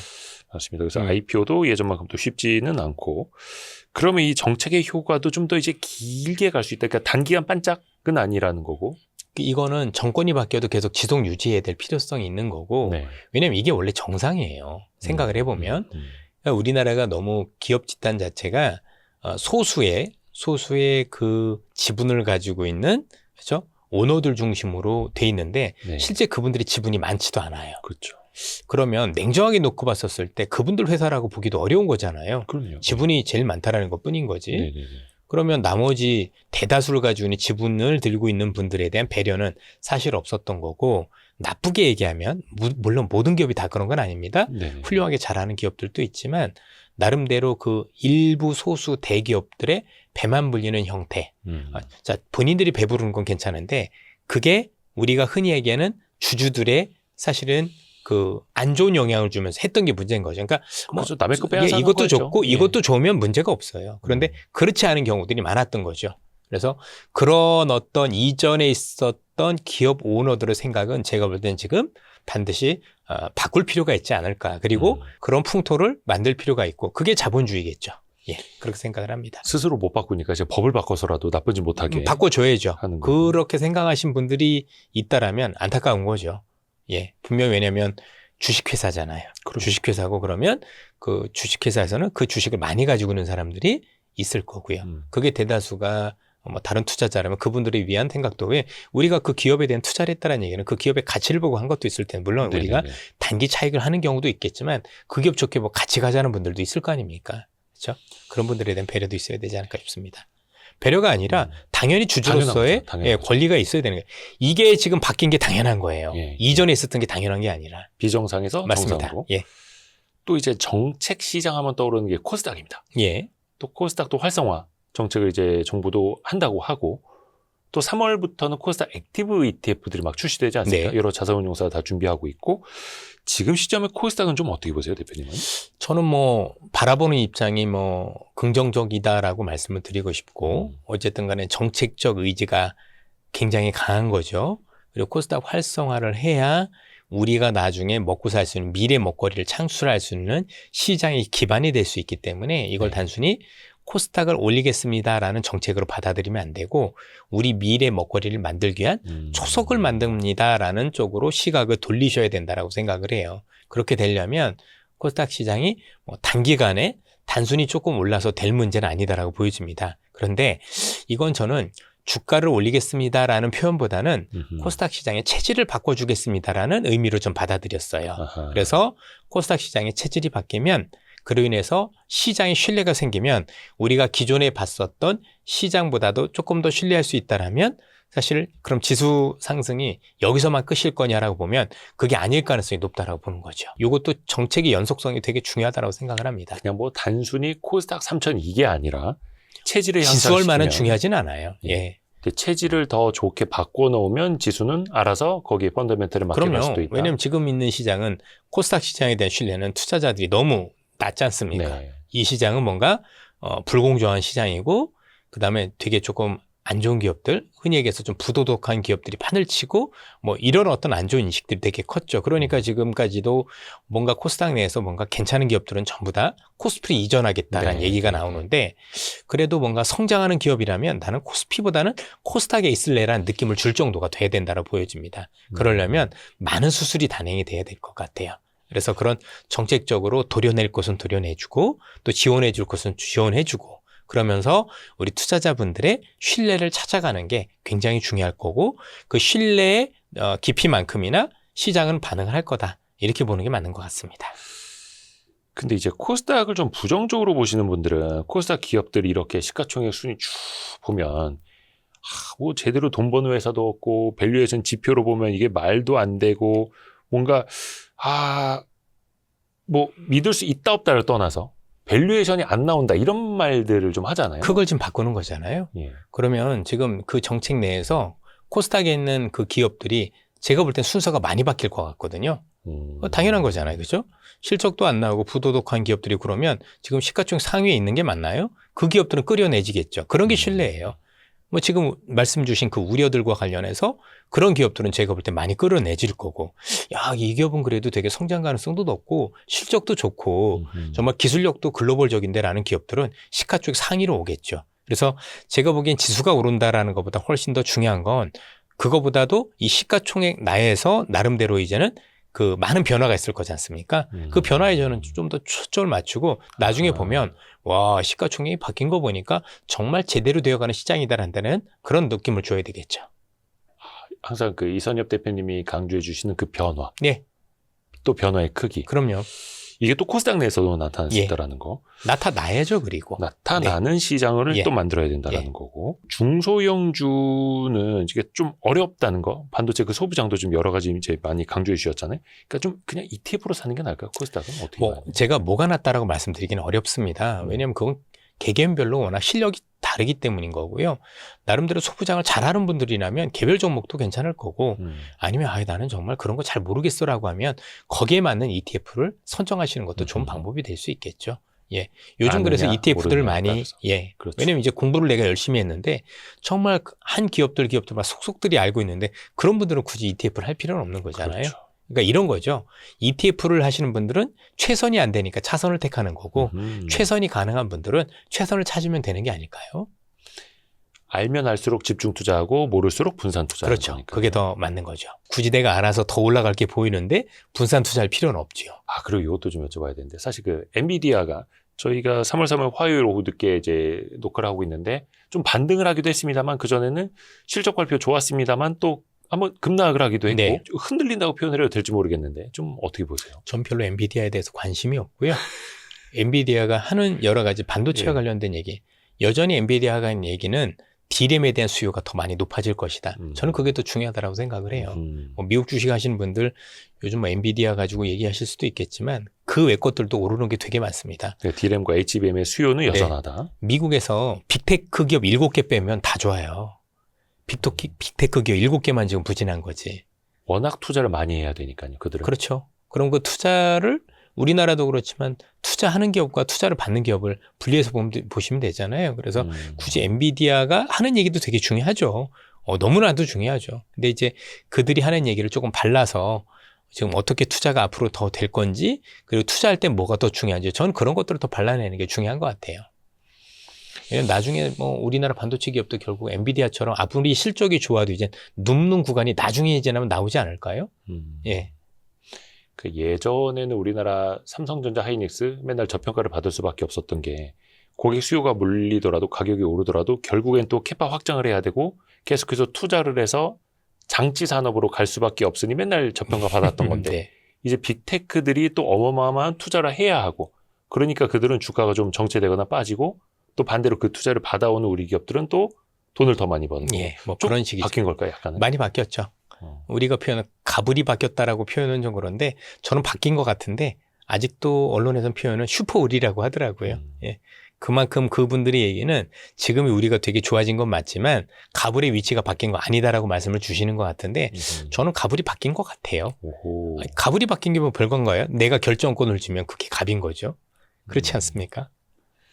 B: 맞습니다. 그래서 IPO도 예전만큼 또 쉽지는 않고, 그러면 이 정책의 효과도 좀 더 이제 길게 갈 수 있다. 그러니까 단기간 반짝은 아니라는 거고.
A: 이거는 정권이 바뀌어도 계속 지속 유지해야 될 필요성이 있는 거고
B: 네.
A: 왜냐하면 이게 원래 정상이에요. 생각을 해보면 그러니까 우리나라가 너무 기업 집단 자체가 소수의 그 지분을 가지고 있는 그렇죠? 오너들 중심으로 돼 있는데
B: 네.
A: 실제 그분들이 지분이 많지도 않아요.
B: 그렇죠.
A: 그러면 냉정하게 놓고 봤었을 때 그분들 회사라고 보기도 어려운 거잖아요.
B: 그럼요.
A: 지분이 제일 많다라는 것 뿐인 거지.
B: 네네네.
A: 그러면 나머지 대다수를 가지고 있는 지분을 들고 있는 분들에 대한 배려는 사실 없었던 거고 나쁘게 얘기하면 물론 모든 기업이 다 그런 건 아닙니다.
B: 네네.
A: 훌륭하게 잘하는 기업들도 있지만 나름대로 그 일부 소수 대기업들의 배만 불리는 형태. 자, 본인들이 배부르는 건 괜찮은데 그게 우리가 흔히 얘기하는 주주들의 사실은 그 안 좋은 영향을 주면서 했던 게 문제인 거죠. 그러니까 뭐
B: 그렇죠. 남의 거 빼앗아간
A: 이것도
B: 거죠.
A: 좋고
B: 예.
A: 이것도 좋으면 문제가 없어요. 그런데 그렇지 않은 경우들이 많았던 거죠. 그래서 그런 어떤 이전에 있었던 기업 오너들의 생각은 제가 볼 때는 지금 반드시 바꿀 필요가 있지 않을까. 그리고 그런 풍토를 만들 필요가 있고 그게 자본주의겠죠. 예, 그렇게 생각을 합니다.
B: 스스로 못 바꾸니까 이제 법을 바꿔서라도 나쁘지 못하게
A: 바꿔줘야죠.
B: 하는 거죠.
A: 그렇게 생각하신 분들이 있다라면 안타까운 거죠. 예, 분명 왜냐하면 주식회사잖아요. 주식회사고 그러면 그 주식회사에서는 그 주식을 많이 가지고 있는 사람들이 있을 거고요. 그게 대다수가 뭐 다른 투자자라면 그분들을 위한 생각도 왜 우리가 그 기업에 대한 투자를 했다는 얘기는 그 기업의 가치를 보고 한 것도 있을 텐데 물론
B: 네네네.
A: 우리가 단기 차익을 하는 경우도 있겠지만 그 기업 좋게 뭐 같이 가자는 분들도 있을 거 아닙니까? 그렇죠? 그런 분들에 대한 배려도 있어야 되지 않을까 싶습니다. 배려가 아니라 당연히 주주로서의
B: 당연하죠.
A: 권리가 있어야 되는 거예요. 이게 지금 바뀐 게 당연한 거예요.
B: 예.
A: 이전에 있었던 게 당연한 게 아니라.
B: 비정상에서
A: 맞습니다.
B: 정상으로.
A: 예.
B: 또 이제 정책 시장 하면 떠오르는 게 코스닥입니다.
A: 예.
B: 또 코스닥도 활성화 정책을 이제 정부도 한다고 하고, 또 3월부터는 코스닥 액티브 ETF들이 막 출시되지 않습니까?
A: 네.
B: 여러 자산운용사가 다 준비하고 있고, 지금 시점에 코스닥은 좀 어떻게 보세요, 대표님은?
A: 저는 뭐 바라보는 입장이 뭐 긍정적이다라고 말씀을 드리고 싶고 어쨌든 간에 정책적 의지가 굉장히 강한 거죠. 그리고 코스닥 활성화를 해야 우리가 나중에 먹고 살 수 있는 미래 먹거리를 창출할 수 있는 시장의 기반이 될 수 있기 때문에 이걸
B: 네.
A: 단순히 코스닥을 올리겠습니다라는 정책으로 받아들이면 안 되고 우리 미래 먹거리를 만들기 위한 초석을 만듭니다라는 쪽으로 시각을 돌리셔야 된다라고 생각을 해요. 그렇게 되려면 코스닥 시장이 뭐 단기간에 단순히 조금 올라서 될 문제는 아니다라고 보여집니다. 그런데 이건 저는 주가를 올리겠습니다라는 표현보다는 코스닥 시장의 체질을 바꿔주겠습니다라는 의미로 좀 받아들였어요.
B: 아하.
A: 그래서 코스닥 시장의 체질이 바뀌면 그로 인해서 시장의 신뢰가 생기면 우리가 기존에 봤었던 시장보다도 조금 더 신뢰할 수 있다라면 사실 그럼 지수 상승이 여기서만 끝일 거냐라고 보면 그게 아닐 가능성이 높다라고 보는 거죠. 이것도 정책의 연속성이 되게 중요하다고 생각을 합니다.
B: 그냥 뭐 단순히 코스닥 3천 이게 아니라 체질을
A: 지수
B: 향상시키면
A: 얼마는 중요하진 않아요. 예.
B: 체질을 더 좋게 바꿔놓으면 지수는 알아서 거기에 펀더멘털을 맡겨갈
A: 그럼요.
B: 수도 있다.
A: 왜냐하면 지금 있는 시장은 코스닥 시장에 대한 신뢰는 투자자들이 너무 낮지 않습니까?
B: 네.
A: 이 시장은 뭔가 불공정한 시장이고 그다음에 되게 조금 안 좋은 기업들, 흔히 얘기해서 좀 부도덕한 기업들이 판을 치고 뭐 이런 어떤 안 좋은 인식들이 되게 컸죠. 그러니까 지금까지도 뭔가 코스닥 내에서 뭔가 괜찮은 기업들은 전부 다 코스피로 이전하겠다라는
B: 네.
A: 얘기가 나오는데 그래도 뭔가 성장하는 기업이라면 나는 코스피보다는 코스닥에 있을래라는 느낌을 줄 정도가 돼야 된다고 보여집니다. 그러려면 많은 수술이 단행이 돼야 될 것 같아요. 그래서 그런 정책적으로 도려낼 것은 도려내주고 또 지원해줄 것은 지원해주고 그러면서 우리 투자자분들의 신뢰를 찾아가는 게 굉장히 중요할 거고 그 신뢰의 깊이만큼이나 시장은 반응을 할 거다. 이렇게 보는 게 맞는 것 같습니다.
B: 근데 이제 코스닥을 좀 부정적으로 보시는 분들은 코스닥 기업들이 이렇게 시가총액 순위 쭉 보면 뭐 제대로 돈 버는 회사도 없고 밸류에이션 지표로 보면 이게 말도 안 되고 뭔가 뭐 믿을 수 있다 없다를 떠나서 밸류에이션이 안 나온다 이런 말들을 좀 하잖아요.
A: 그걸 지금 바꾸는 거잖아요.
B: 예.
A: 그러면 지금 그 정책 내에서 코스닥에 있는 그 기업들이 제가 볼 땐 순서가 많이 바뀔 것 같거든요. 당연한 거잖아요. 그죠? 실적도 안 나오고 부도덕한 기업들이 그러면 지금 시가총액 상위에 있는 게 맞나요? 그 기업들은 끌어내지겠죠. 그런 게 신뢰예요. 뭐 지금 말씀 주신 그 우려들과 관련해서 그런 기업들은 제가 볼 때 많이 끌어내질 거고 야, 이 기업은 그래도 되게 성장 가능성도 높고 실적도 좋고 정말 기술력도 글로벌적인데라는 기업들은 시가총액 상위로 오겠죠. 그래서 제가 보기엔 지수가 오른다라는 것보다 훨씬 더 중요한 건 그거보다도 이 시가총액 내에서 나름대로 이제는 그 많은 변화가 있을 거지 않습니까? 그 변화에 저는 좀 더 초점을 맞추고 나중에 보면 와, 시가총액이 바뀐 거 보니까 정말 제대로 되어가는 시장이다라는 그런 느낌을 줘야 되겠죠.
B: 항상 그 이선엽 대표님이 강조해 주시는 그 변화.
A: 네.
B: 또 변화의 크기.
A: 그럼요.
B: 이게 또 코스닥 내에서도 나타날 수
A: 예.
B: 있다라는 거.
A: 나타나야죠, 그리고.
B: 나타나는 시장을
A: 예.
B: 또 만들어야 된다라는
A: 예.
B: 거고. 중소형주는 이게 좀 어렵다는 거. 반도체 그 소부장도 좀 여러 가지 이제 많이 강조해 주셨잖아요. 그러니까 좀 그냥 ETF로 사는 게 나을까요? 코스닥은 어떻게
A: 뭐
B: 봐요?
A: 제가 뭐가 낫다라고 말씀드리기는 어렵습니다. 왜냐하면 그건 개개인별로 워낙 실력이 다르기 때문인 거고요. 나름대로 소부장을 잘하는 분들이라면 개별 종목도 괜찮을 거고 아니면 나는 정말 그런 거 잘 모르겠어라고 하면 거기에 맞는 ETF를 선정하시는 것도 좋은 방법이 될 수 있겠죠. 예. 요즘 그래서
B: 아느냐,
A: ETF들을
B: 모르느냐에
A: 많이
B: 따라서.
A: 예.
B: 그렇죠.
A: 왜냐면 이제 공부를 내가 열심히 했는데 정말 한 기업들만 속속들이 알고 있는데 그런 분들은 굳이 ETF를 할 필요는 없는 거잖아요.
B: 그렇죠.
A: 그러니까 이런 거죠. ETF를 하시는 분들은 최선이 안 되니까 차선을 택하는 거고 최선이 가능한 분들은 최선을 찾으면 되는 게 아닐까요?
B: 알면 알수록 집중 투자하고 모를수록 분산 투자하는
A: 그렇죠.
B: 거니까.
A: 그게 더 맞는 거죠. 굳이 내가 알아서 더 올라갈 게 보이는데 분산 투자할 필요는 없죠.
B: 그리고 이것도 좀 여쭤봐야 되는데 사실 그 엔비디아가 저희가 3월 3일 화요일 오후 늦게 이제 녹화를 하고 있는데 좀 반등을 하기도 했습니다만 그전에는 실적 발표 좋았습니다만 또 한번 급락을 하기도 했고
A: 네.
B: 흔들린다고 표현을 해도 될지 모르겠는데 좀 어떻게 보세요?
A: 전 별로 엔비디아에 대해서 관심이 없고요. 엔비디아가 하는 여러 가지 반도체와
B: 예.
A: 관련된 얘기, 여전히 엔비디아가 하는 얘기는 D램에 대한 수요가 더 많이 높아질 것이다. 저는 그게 더 중요하다고 생각을 해요. 뭐 미국 주식 하시는 분들 요즘 뭐 엔비디아 가지고 얘기하실 수도 있겠지만 그 외 것들도 오르는 게 되게 많습니다.
B: D램과 HBM의 수요는 여전하다.
A: 미국에서 빅테크 기업 7개 빼면 다 좋아요. 빅테크 기업 7개만 지금 부진한 거지.
B: 워낙 투자를 많이 해야 되니까요. 그들은.
A: 그렇죠. 그럼 그 투자를 우리나라도 그렇지만 투자하는 기업과 투자를 받는 기업을 분리해서 보시면 되잖아요. 그래서 굳이 엔비디아가 하는 얘기도 되게 중요하죠. 너무나도 중요하죠. 근데 이제 그들이 하는 얘기를 조금 발라서 지금 어떻게 투자가 앞으로 더 될 건지, 그리고 투자할 때 뭐가 더 중요한지, 저는 그런 것들을 더 발라내는 게 중요한 것 같아요. 왜냐면 나중에 뭐 우리나라 반도체 기업도 결국 엔비디아처럼 아무리 실적이 좋아도 이제 눕는 구간이 나중에 지나면 나오지 않을까요? 예.
B: 그 예전에는 우리나라 삼성전자, 하이닉스 맨날 저평가를 받을 수밖에 없었던 게 고객 수요가 몰리더라도 가격이 오르더라도 결국엔 또 캐파 확장을 해야 되고 계속해서 투자를 해서 장치 산업으로 갈 수밖에 없으니 맨날 저평가 받았던 건데
A: 네.
B: 이제 빅테크들이 또 어마어마한 투자를 해야 하고 그러니까 그들은 주가가 좀 정체되거나 빠지고 또 반대로 그 투자를 받아오는 우리 기업들은 또 돈을 더 많이 버는 거고
A: 예, 뭐
B: 좀
A: 그런 식이죠.
B: 바뀐 걸까요? 약간은?
A: 많이 바뀌었죠. 우리가 표현은 가불이 바뀌었다라고 표현은 좀 그런데 저는 바뀐 것 같은데 아직도 언론에서는 표현은 슈퍼우리라고 하더라고요. 예. 그만큼 그분들의 얘기는 지금이 우리가 되게 좋아진 건 맞지만 가불의 위치가 바뀐 거 아니다라고 말씀을 주시는 것 같은데 저는 가불이 바뀐 것 같아요.
B: 오호.
A: 아니, 가불이 바뀐 게 뭐 별건가요? 내가 결정권을 주면 그게 갑인 거죠. 그렇지 않습니까?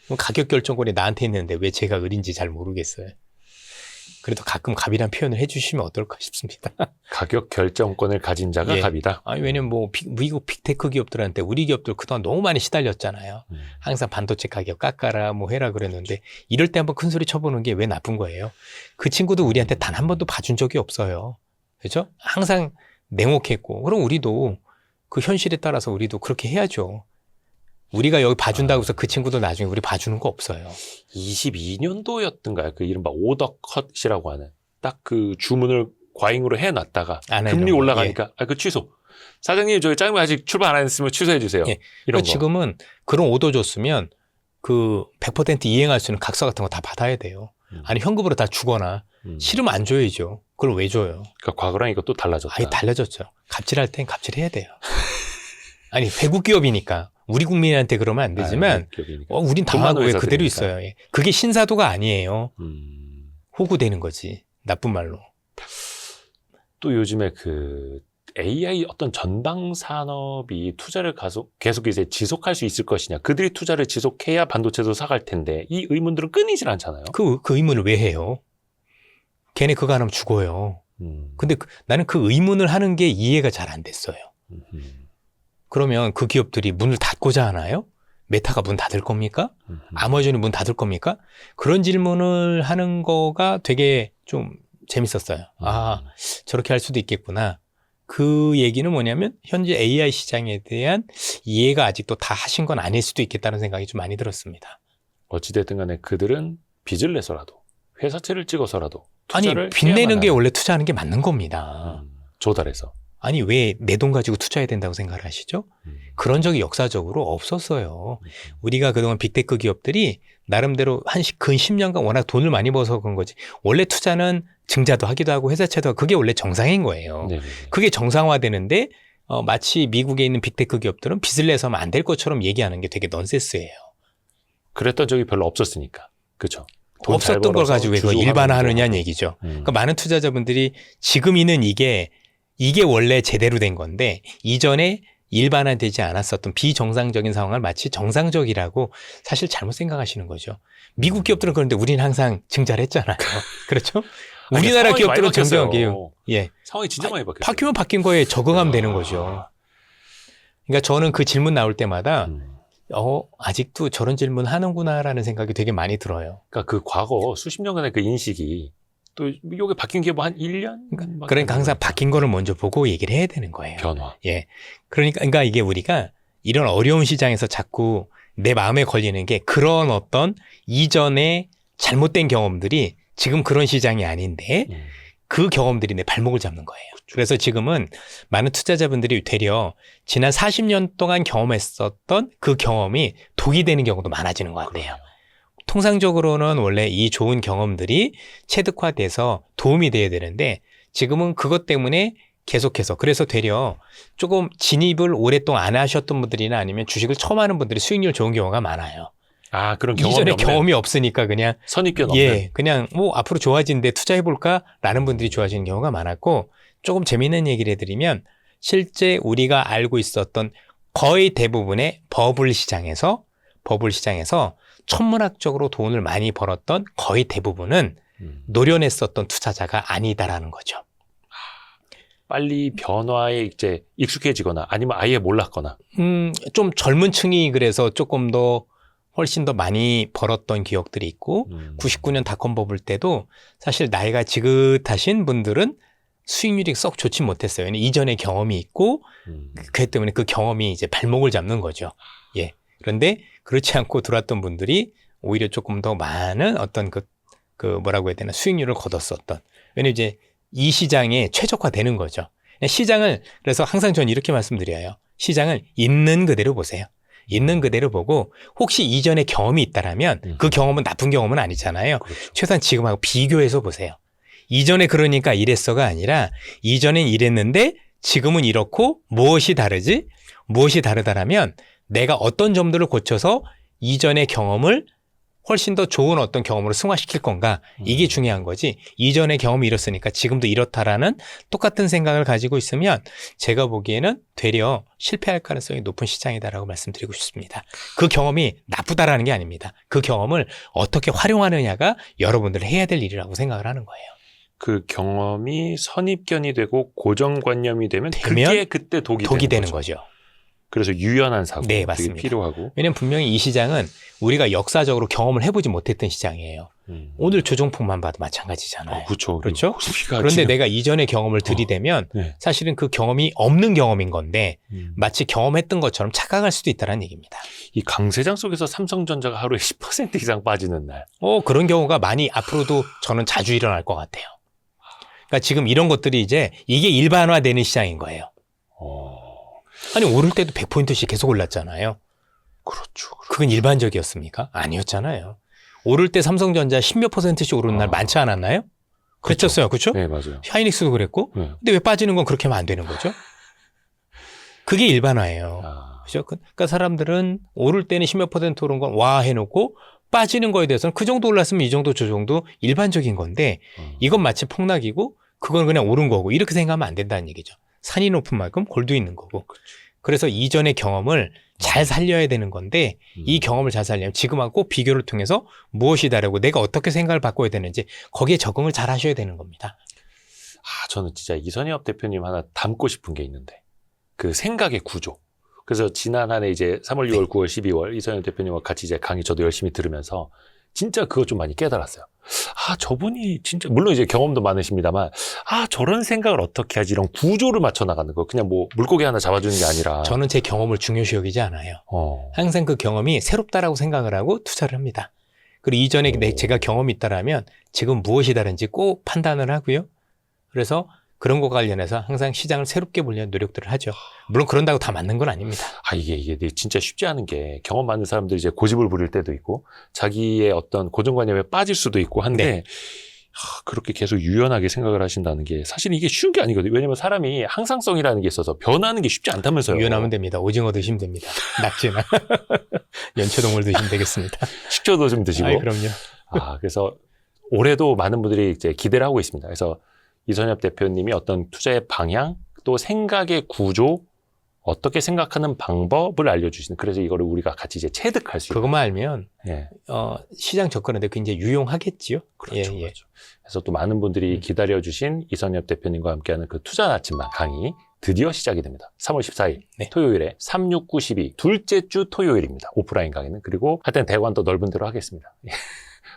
A: 그럼 가격 결정권이 나한테 있는데 왜 제가 을인지 잘 모르겠어요. 그래도 가끔 갑이란 표현을 해주시면 어떨까 싶습니다.
B: 가격 결정권을 가진 자가
A: 예.
B: 갑이다.
A: 아니, 왜냐면 뭐 미국 빅테크 기업들한테 우리 기업들 그동안 너무 많이 시달렸잖아요. 항상 반도체 가격 깎아라 뭐 해라 그랬는데 이럴 때 한번 큰 소리 쳐보는 게 왜 나쁜 거예요? 그 친구도 우리한테 단 한 번도 봐준 적이 없어요. 그렇죠? 항상 냉혹했고 그럼 우리도 그 현실에 따라서 우리도 그렇게 해야죠. 우리가 여기 봐준다고 해서 그 친구도 나중에 우리 봐주는 거 없어요.
B: 22년도였던가요? 그 이른바 오더컷이라고 하는 딱 그 주문을 과잉으로 해놨다가
A: 안
B: 금리
A: 해놓은 거.
B: 올라가니까 그 취소. 사장님 저희 짜장면 아직 출발 안 했으면 취소해 주세요.
A: 예.
B: 이런
A: 그러니까
B: 거.
A: 지금은 그런 오더 줬으면 그 100% 이행할 수 있는 각서 같은 거 다 받아야 돼요. 아니 현금으로 다 주거나 싫으면 안 줘야죠. 그걸 왜 줘요?
B: 그러니까 과거랑 이거 또 달라졌다.
A: 아예 달라졌죠. 갑질할 땐 갑질해야 돼요. 아니 외국 기업이니까 우리 국민한테 그러면 안 되지만 우린 당하고 왜 그대로 있어요. 예. 그게 신사도가 아니에요. 호구되는 거지. 나쁜 말로.
B: 또 요즘에 그 AI 어떤 전방 산업이 투자를 계속 이제 지속할 수 있을 것이냐. 그들이 투자를 지속해야 반도체도 사갈 텐데 이 의문들은 끊이질 않잖아요.
A: 그 의문을 왜 해요? 걔네 그거 안 하면 죽어요. 근데 나는 그 의문을 하는 게 이해가 잘 안 됐어요. 그러면 그 기업들이 문을 닫고자 하나요? 메타가 문 닫을 겁니까? 아마존이 문 닫을 겁니까? 그런 질문을 하는 거가 되게 좀 재밌었어요. 아, 저렇게 할 수도 있겠구나. 그 얘기는 뭐냐면 현재 AI 시장에 대한 이해가 아직도 다 하신 건 아닐 수도 있겠다는 생각이 좀 많이 들었습니다.
B: 어찌됐든 간에 그들은 빚을 내서라도 회사채를 찍어서라도
A: 아니,
B: 투자를
A: 빚 내는 게
B: 해야만
A: 원래 투자하는 게 맞는 겁니다.
B: 조달해서.
A: 아니, 왜 내 돈 가지고 투자해야 된다고 생각을 하시죠? 그런 적이 역사적으로 없었어요. 우리가 그동안 빅테크 기업들이 나름대로 근 10년간 워낙 돈을 많이 벌어서 그런 거지. 원래 투자는 증자도 하기도 하고 회사채도 하고 그게 원래 정상인 거예요.
B: 네네.
A: 그게 정상화되는데 마치 미국에 있는 빅테크 기업들은 빚을 내서 하면 안 될 것처럼 얘기하는 게 되게 넌센스예요.
B: 그랬던 적이 별로 없었으니까. 그렇죠.
A: 없었던 걸 가지고 왜 그걸 일반화하느냐는 얘기죠. 그러니까 많은 투자자분들이 지금 있는 이게 원래 제대로 된 건데 이전에 일반화되지 않았었던 비정상적인 상황을 마치 정상적이라고 사실 잘못 생각하시는 거죠. 미국 기업들은 그런데 우리는 항상 증자를 했잖아요. 그렇죠? 우리나라 기업들은 정정하게 예.
B: 상황이 진짜 많이 바뀌었어요.
A: 바뀌면 바뀐 거에 적응하면 되는 거죠. 그러니까 저는 그 질문 나올 때마다 아직도 저런 질문 하는구나라는 생각이 되게 많이 들어요.
B: 그러니까 그 과거 수십 년간의 그 인식이 또 이게 바뀐 게 뭐 한 1년?
A: 그러니까 항상 바뀐 거를 먼저 보고 얘기를 해야 되는 거예요.
B: 변화.
A: 예. 그러니까 이게 우리가 이런 어려운 시장에서 자꾸 내 마음에 걸리는 게 그런 어떤 이전에 잘못된 경험들이 지금 그런 시장이 아닌데 그 경험들이 내 발목을 잡는 거예요. 그래서 지금은 많은 투자자분들이 되려 지난 40년 동안 경험했었던 그 경험이 독이 되는 경우도 많아지는 것 같아요. 통상적으로는 원래 이 좋은 경험들이 체득화돼서 도움이 돼야 되는데 지금은 그것 때문에 계속해서 그래서 되려 조금 진입을 오랫동안 안 하셨던 분들이나 아니면 주식을 처음 하는 분들이 수익률 좋은 경우가 많아요.
B: 아, 그런
A: 이전에 경험이 없으니까 그냥
B: 선입견 없는.
A: 예, 그냥 뭐 앞으로 좋아지는데 투자해볼까라는 분들이 좋아지는 경우가 많았고 조금 재미있는 얘기를 해드리면 실제 우리가 알고 있었던 거의 대부분의 버블 시장에서 천문학적으로 돈을 많이 벌었던 거의 대부분은 노련했었던 투자자가 아니다라는 거죠.
B: 빨리 변화에 이제 익숙해지거나 아니면 아예 몰랐거나.
A: 좀 젊은 층이 그래서 조금 더 훨씬 더 많이 벌었던 기억들이 있고 99년 닷컴 버블 때도 사실 나이가 지긋하신 분들은 수익률이 썩 좋지 못했어요. 왜냐면 이전에 경험이 있고 그렇기 때문에 그 경험이 이제 발목을 잡는 거죠. 예. 그런데 그렇지 않고 들어왔던 분들이 오히려 조금 더 많은 어떤 그 뭐라고 해야 되나 수익률을 거뒀었던. 왜냐면 이제 이 시장에 최적화되는 거죠. 시장을 그래서 항상 저는 이렇게 말씀드려요. 시장을 있는 그대로 보세요. 있는 그대로 보고 혹시 이전에 경험이 있다라면 그 경험은 나쁜 경험은 아니잖아요.
B: 그렇죠.
A: 최소한 지금하고 비교해서 보세요. 이전에 그러니까 이랬어가 아니라 이전엔 이랬는데 지금은 이렇고 무엇이 다르지? 무엇이 다르다라면 내가 어떤 점들을 고쳐서 이전의 경험을 훨씬 더 좋은 어떤 경험으로 승화시킬 건가? 이게 중요한 거지. 이전의 경험이 이렇으니까 지금도 이렇다라는 똑같은 생각을 가지고 있으면 제가 보기에는 되려 실패할 가능성이 높은 시장이다라고 말씀드리고 싶습니다. 그 경험이 나쁘다라는 게 아닙니다. 그 경험을 어떻게 활용하느냐가 여러분들이 해야 될 일이라고 생각을 하는 거예요.
B: 그 경험이 선입견이 되고 고정관념이 되면 그게 그때 독이
A: 되는 거죠.
B: 그래서 유연한 사고
A: 네,
B: 되게
A: 맞습니다.
B: 필요하고.
A: 왜냐하면 분명히 이 시장은 우리가 역사적으로 경험을 해보지 못했던 시장이에요. 오늘 조정폭만 봐도 마찬가지잖아요.
B: 그렇죠.
A: 그렇죠? 그런데 내가 이전의 경험을 들이대면
B: 네.
A: 사실은 그 경험이 없는 경험인 건데 마치 경험했던 것처럼 착각할 수도 있다는 얘기입니다.
B: 이 강세장 속에서 삼성전자가 하루에 10% 이상 빠지는 날.
A: 그런 경우가 많이 앞으로도 저는 자주 일어날 것 같아요. 그러니까 지금 이런 것들이 이제 이게 일반화되는 시장인 거예요. 아니 오를 때도 100포인트씩 계속 올랐잖아요.
B: 그렇죠.
A: 그건 일반적이었습니까? 아니었잖아요. 오를 때 삼성전자 10몇 %씩 오르는 날 많지 않았나요? 그랬었어요. 그렇죠?
B: 네, 맞아요.
A: 하이닉스도 그랬고.
B: 네.
A: 근데 왜 빠지는 건 그렇게 하면 안 되는 거죠? 그게 일반화예요. 그렇죠? 그러니까 사람들은 오를 때는 10몇 % 오른 건 와 해놓고 빠지는 거에 대해서는 그 정도 올랐으면 이 정도 저 정도 일반적인 건데 이건 마치 폭락이고 그건 그냥 오른 거고 이렇게 생각하면 안 된다는 얘기죠. 산이 높은 만큼 골도 있는 거고. 그래서 이전의 경험을 잘 살려야 되는 건데 이 경험을 잘 살려면 지금하고 꼭 비교를 통해서 무엇이 다르고 내가 어떻게 생각을 바꿔야 되는지 거기에 적응을 잘 하셔야 되는 겁니다.
B: 저는 진짜 이선엽 대표님 하나 닮고 싶은 게 있는데 그 생각의 구조. 그래서 지난 한 해 이제 3월, 6월, 9월, 12월 이선엽 대표님과 같이 이제 강의 저도 열심히 들으면서 진짜 그거 좀 많이 깨달았어요. 저분이 진짜 물론 이제 경험도 많으십니다만 저런 생각을 어떻게 하지 이런 구조를 맞춰 나가는 거 그냥 뭐 물고기 하나 잡아주는 게 아니라
A: 저는 제 경험을 중요시 여기지 않아요. 항상 그 경험이 새롭다라고 생각을 하고 투자를 합니다. 그리고 이전에 제가 경험이 있다라면 지금 무엇이 다른지 꼭 판단을 하고요. 그래서 그런 거 관련해서 항상 시장을 새롭게 보려는 노력들을 하죠. 물론 그런다고 다 맞는 건 아닙니다.
B: 이게 진짜 쉽지 않은 게 경험 많은 사람들이 이제 고집을 부릴 때도 있고 자기의 어떤 고정관념에 빠질 수도 있고 한데 그렇게 계속 유연하게 생각을 하신다는 게 사실 이게 쉬운 게 아니거든요. 왜냐면 사람이 항상성이라는 게 있어서 변하는 게 쉽지 않다면서요.
A: 유연하면 됩니다. 오징어 드시면 됩니다. 낙지나 연체동물 드시면 되겠습니다.
B: 식초도 좀 드시고.
A: 그럼요.
B: 그래서 올해도 많은 분들이 이제 기대를 하고 있습니다. 그래서 이선엽 대표님이 어떤 투자의 방향, 또 생각의 구조, 어떻게 생각하는 방법을 알려주시는. 그래서 이거를 우리가 같이 이제 체득할 수 있는.
A: 그것만 알면
B: 예.
A: 시장 접근하는데 굉장히 유용하겠지요.
B: 그렇죠. 그렇죠. 그래서 또 많은 분들이 기다려주신 이선엽 대표님과 함께하는 그 투자 나침반 강의 드디어 시작이 됩니다. 3월 14일 토요일에 3, 6, 9, 12 둘째 주 토요일입니다. 오프라인 강의는. 그리고 하여튼 대관 또 넓은 데로 하겠습니다.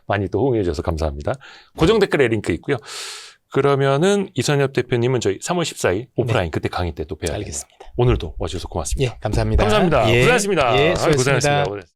B: 많이 또 호응해 주셔서 감사합니다. 고정 댓글에 링크 있고요. 그러면은 이선엽 대표님은 저희 3월 14일 오프라인 그때 강의 때 또 뵈야 됩니다.
A: 알겠습니다.
B: 오늘도 와주셔서 고맙습니다.
A: 감사합니다.
B: 감사합니다. 고생하셨습니다.
A: 수고하셨습니다.
B: 고생하셨습니다.